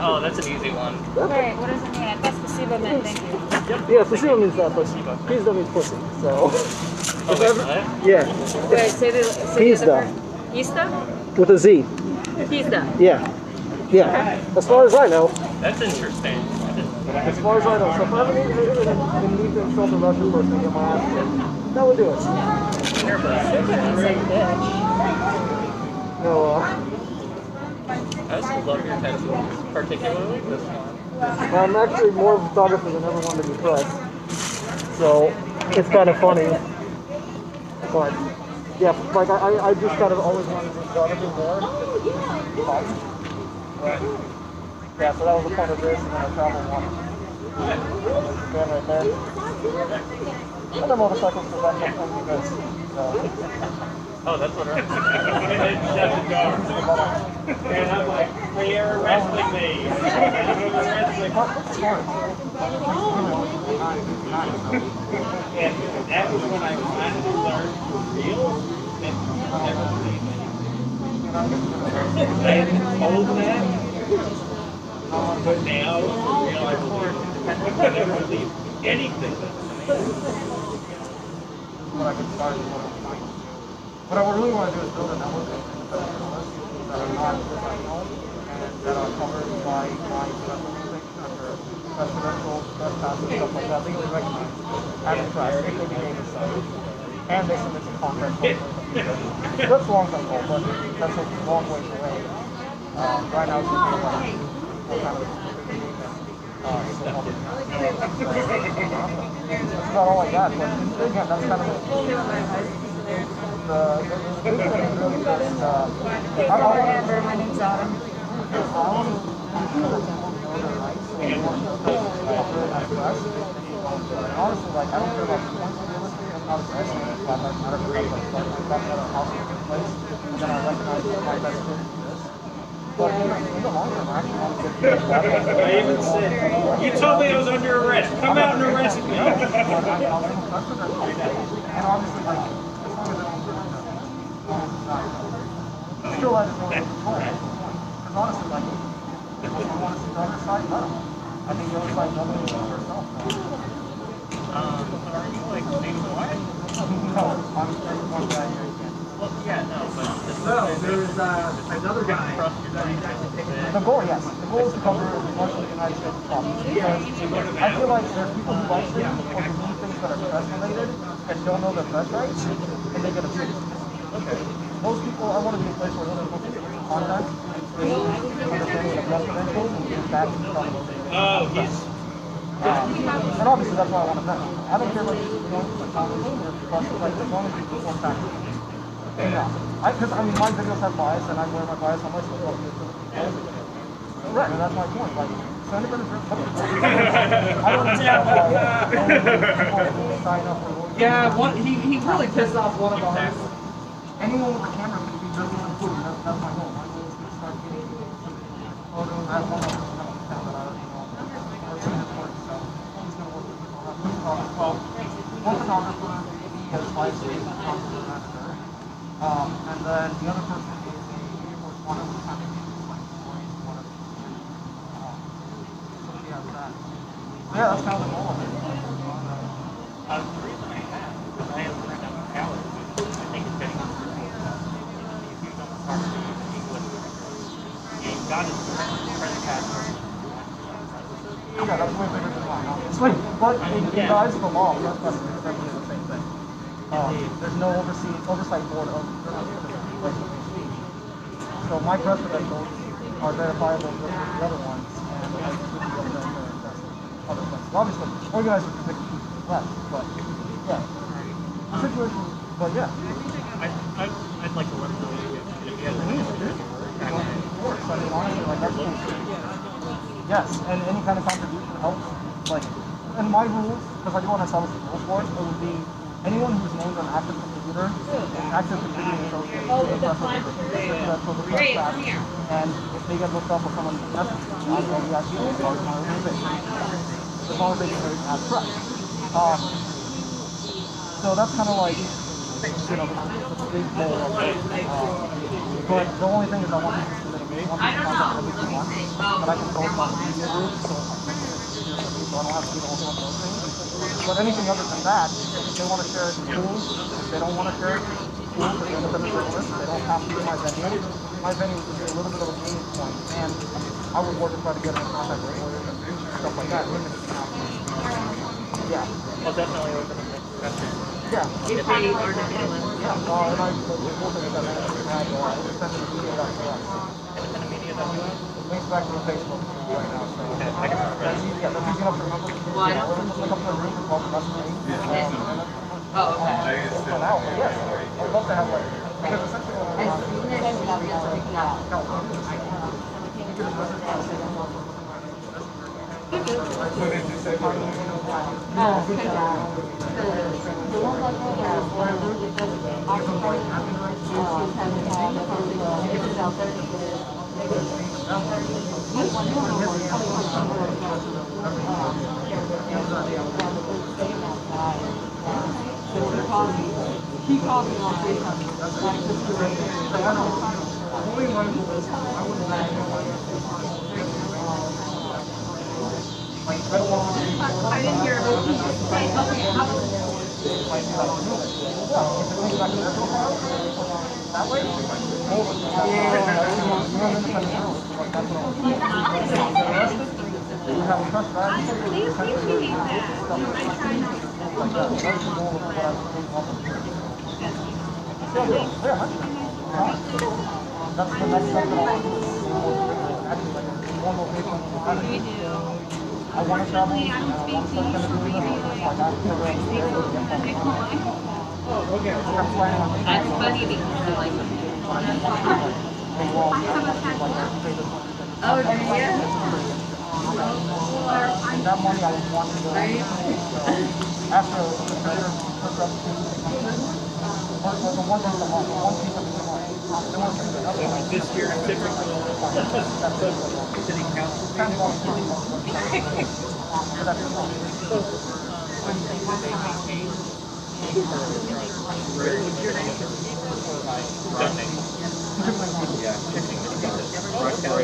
Oh, that's an easy one. Wait, what does it mean? I thought placebo meant thank you. Yeah, placebo means pussy. Pizda means pussy. So. Yeah. Wait, say the Pizda. Pizda? With a Z. Pizda. Yeah. Yeah. As far as I know. That's interesting. As far as I know. So if I ever need to insult a Russian person and get my ass kicked, that would do it. No, I just love your tattoos, particularly this one. I'm actually more of a photographer than ever wanted to be pressed. So it's kind of funny. But yeah, like I just kind of always wanted to do photography more. But, yeah, so that was the point of this, and then I traveled one. Stand right there. And the motorcycles for that much fun because oh, that's what I'm and I'm like, they are wrestling me. And that was when I finally learned for real that you never believe anything. I had told that, but now I realize I never believe anything. when I could start with a point. what I really want to do is build a network of independent journalists that are not professional and that are covered by my specialization under press credentials, press passes, stuff like that, legally recognized as press if they behave as such. And they submit some content. That's a long-term goal, but that's a long ways away. Right now, it's just about what kind of contributing and it's about all I got, but again, that's kind of the big thing is really just, My name's Autumn. Honestly, like, I don't care about points realistically, I'm not as excellent as Black Lives Matter because I've got another house in place, and then I recognize that my best fit is this. But in the long term, I actually want to get to Black Lives Matter. I even said, you told me I was under arrest. Come out and arrest me. And obviously, like, as long as I don't do it, still I just want to control it. Because honestly, like, if you want to see the other side, let them. I think the other side doesn't even know herself. Are you like nationwide? No, I'm one guy here. Well, yeah, no, but So there's another guy. The goal, yes. The goal is to cover as much of the United States as possible. Because I feel like there's people who like stream or who need things that are press related and don't know their press rights, and they get abused. Okay. Those people, I want to be a place where those people can get content and create understanding of press credentials and get back to the conversation. Oh, he's. And obviously that's why I want to know. I don't care like like conversation, but like as long as you perform facts. Enough. Because I mean, my videos have bias, and I wear my bias on my social media. Right, and that's my point. Like, so anybody, I don't understand why people sign up for. Yeah, he really pissed off one of ours. Anyone with a camera can be just as important. That's my goal. My goal is to start getting photos. I have one other account that I already know. We're doing it for it, so he's going to work with people. Well, one photographer, he has 5 days of content manager. And then the other person is a media correspondent who's kind of like stories, whatever. So he has that. Yeah, that's kind of the goal of it. The reason I asked is I have a friend out in Dallas who I think is getting on the he's almost hard to English. He got his press pass. Yeah, that's way bigger than mine, obviously. But in the eyes of the law, press passes is definitely the same thing. There's no oversight board of speech. So my press credentials are verifiable just with the other ones, and I should be able to access other places. Obviously, organizers can pick less, but yeah. The situation, but yeah. I'd like to work with you if you have Of course, I mean, honestly, like, that's cool. Yes, and any kind of contribution helps. Like, and my rules, because I do want to establish the rules for it, it would be anyone who's named an active contributor, active contributing associate, so the press pass, and if they get looked up or someone messages me, I will be actually as part of my organization. As long as they can as press. So that's kind of like, you know, the big goal of it. But the only thing is I want people to submit one content every 2 months, but I can post on the media group, so I don't have to do the whole thing of those things. But anything other than that, if they want to share it, cool. If they don't want to share it, cool. For the independent journalists, they don't have to do my venue. My venue would be a little bit of a gaining point, and I would work to try to get in contact with lawyers and stuff like that. Yeah. Well, definitely open the discussion. Yeah. If they are to yeah. And I the cool thing is that I had independentmedia.us. Independentmedia.us? Links back to the Facebook right now, so that's easy. Yeah, that's easy enough to remember. Why? Look up the room called the Wrestling. Oh, okay. For now, but yes, I'd love to have like, because essentially He called me on FaceTime. I didn't hear it. I want to travel. That's funny because I like it. Oh, do you? That money I was wanting to after the one piece of This year, typical city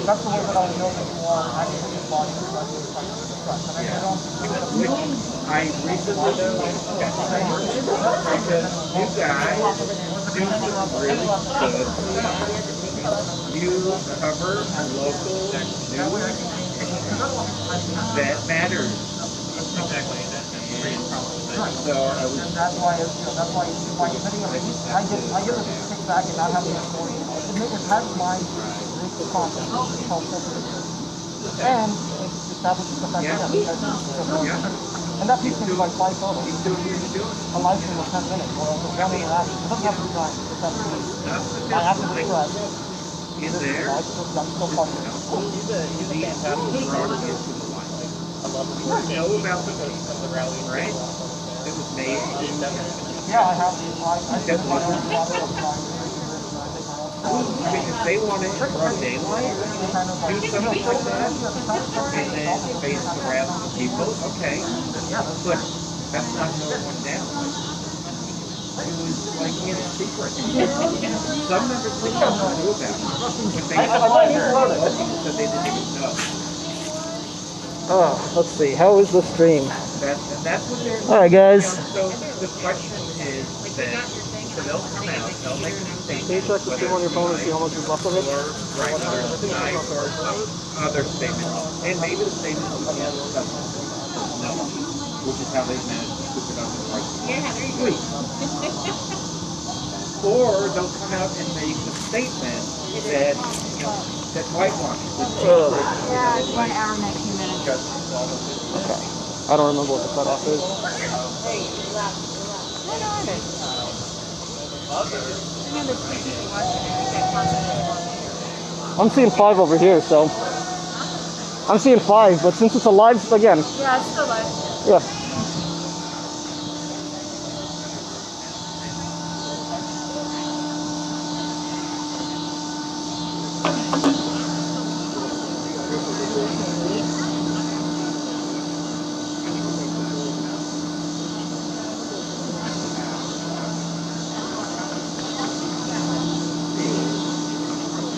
That's the way that I know that you are actually buying I recently because you guys do some really good stuff. You cover local news that matters. Exactly. So I was. That's why by sitting on I get to sit back and not have the authority. It has my content. And it establishes the fact that and that piece can be like 5 photos. A live stream of 10 minutes or one interaction. It doesn't have to be done. It has to be. I have to describe. In there. I'm still fucking. Know about the rally, right? It was made. Yeah, I have. I mean, if they want it in broad daylight, do something like that, and then face the wrath of the people, okay. But that's not no one down. It was like in secret. Some members of the council knew about it, but they most people said they didn't even know. Let's see. How is the stream? That's what they're. All right, guys. So the question is that so they'll come out, they'll make a statement. Can you check the stream on your phone and see how much is left of it? Or right, tonight or other statement, and maybe the statement will be no, which is how they managed to put it on the right. Yeah, there you go. Or they'll come out and make a statement that that whitewashes. Yeah, it's 1 hour, 19 minutes. Okay. I don't remember what the cutoff is. I'm seeing 5 over here, so I'm seeing 5, but since it's a live again. Yeah, it's still live. Yeah.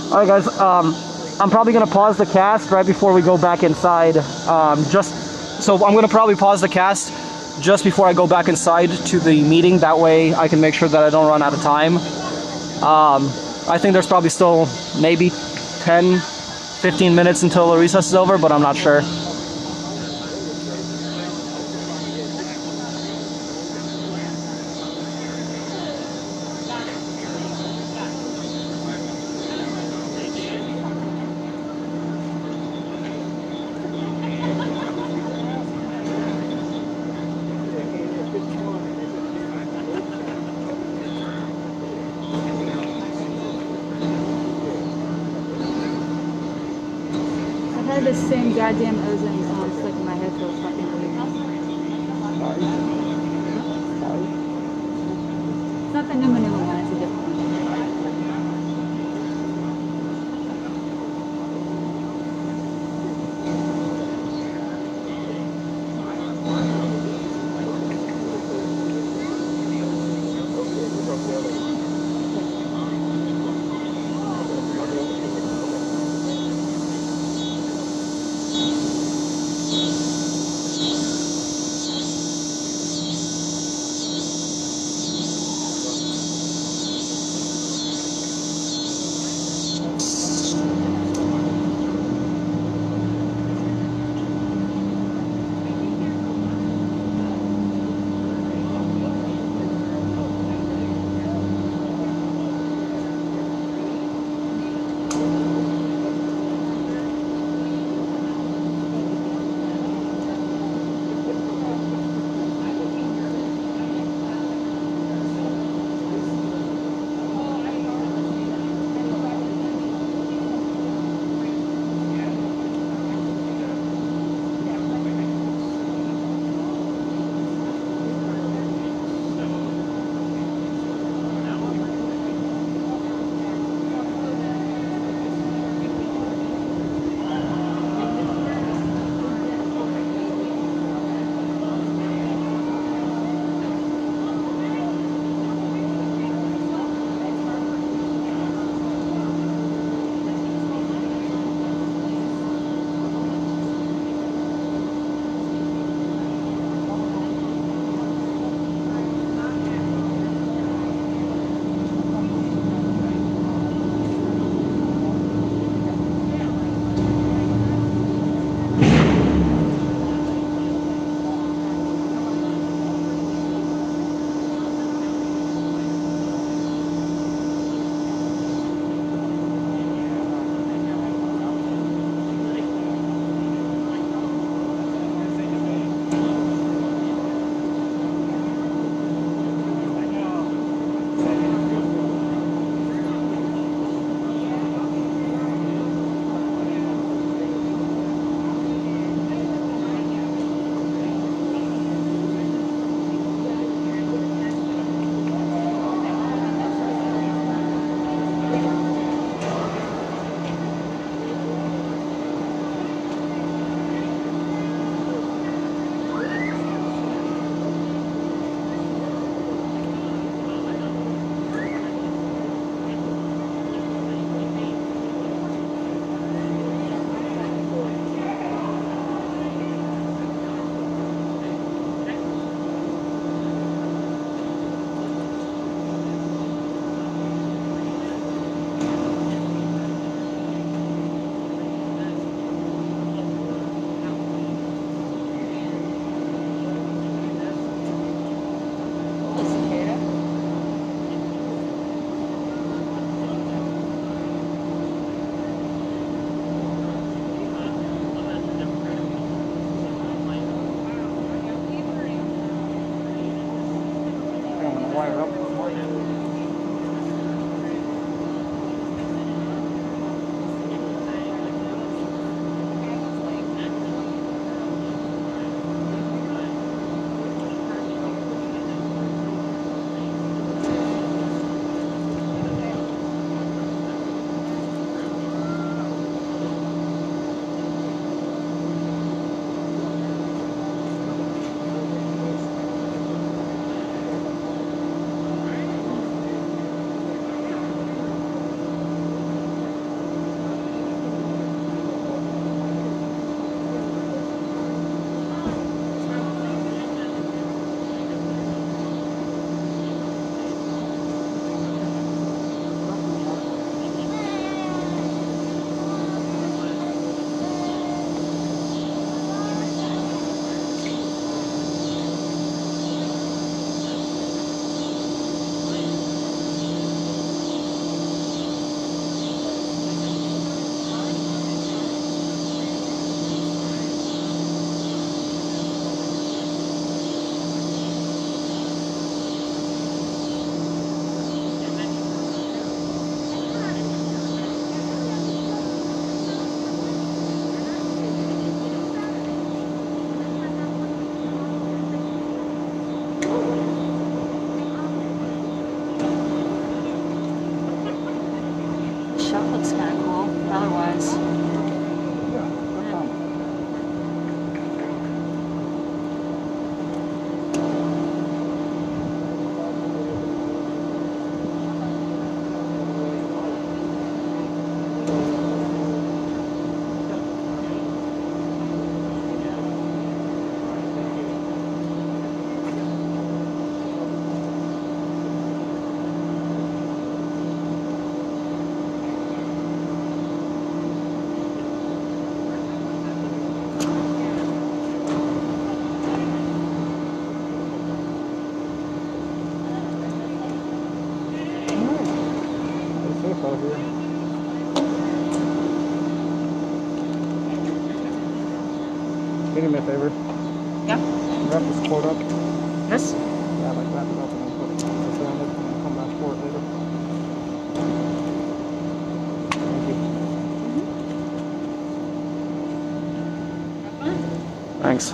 All right, guys. I'm probably gonna pause the cast right before we go back inside. So I'm gonna probably pause the cast just before I go back inside to the meeting. That way, I can make sure that I don't run out of time. I think there's probably still maybe 10, 15 minutes until the recess is over, but I'm not sure. I've had this same goddamn ozone song stuck in my head for a fucking week. It's not the Numa Numa one, it's a different one. stuff looks kind of cool. Otherwise. Can you do me a favor? Yeah. Wrap this cord up. This? Yeah, like wrap it up and then put it around it and then come back for it later. Thank you. Thanks.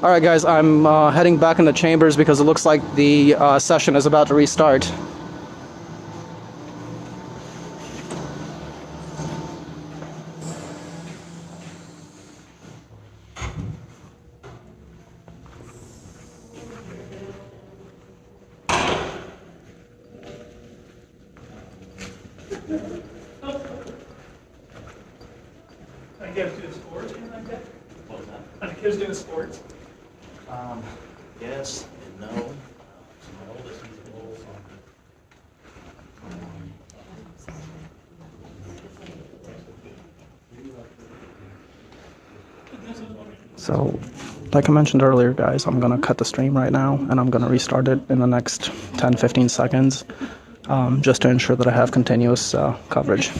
All right, guys, I'm heading back in the chambers because it looks like the session is about to restart. Can I get to the sports or anything like that? Are the kids doing sports? Yes and no. So, like I mentioned earlier, guys, I'm going to cut the stream right now, and I'm going to restart it in the next 10-15 seconds, just to ensure that I have continuous coverage.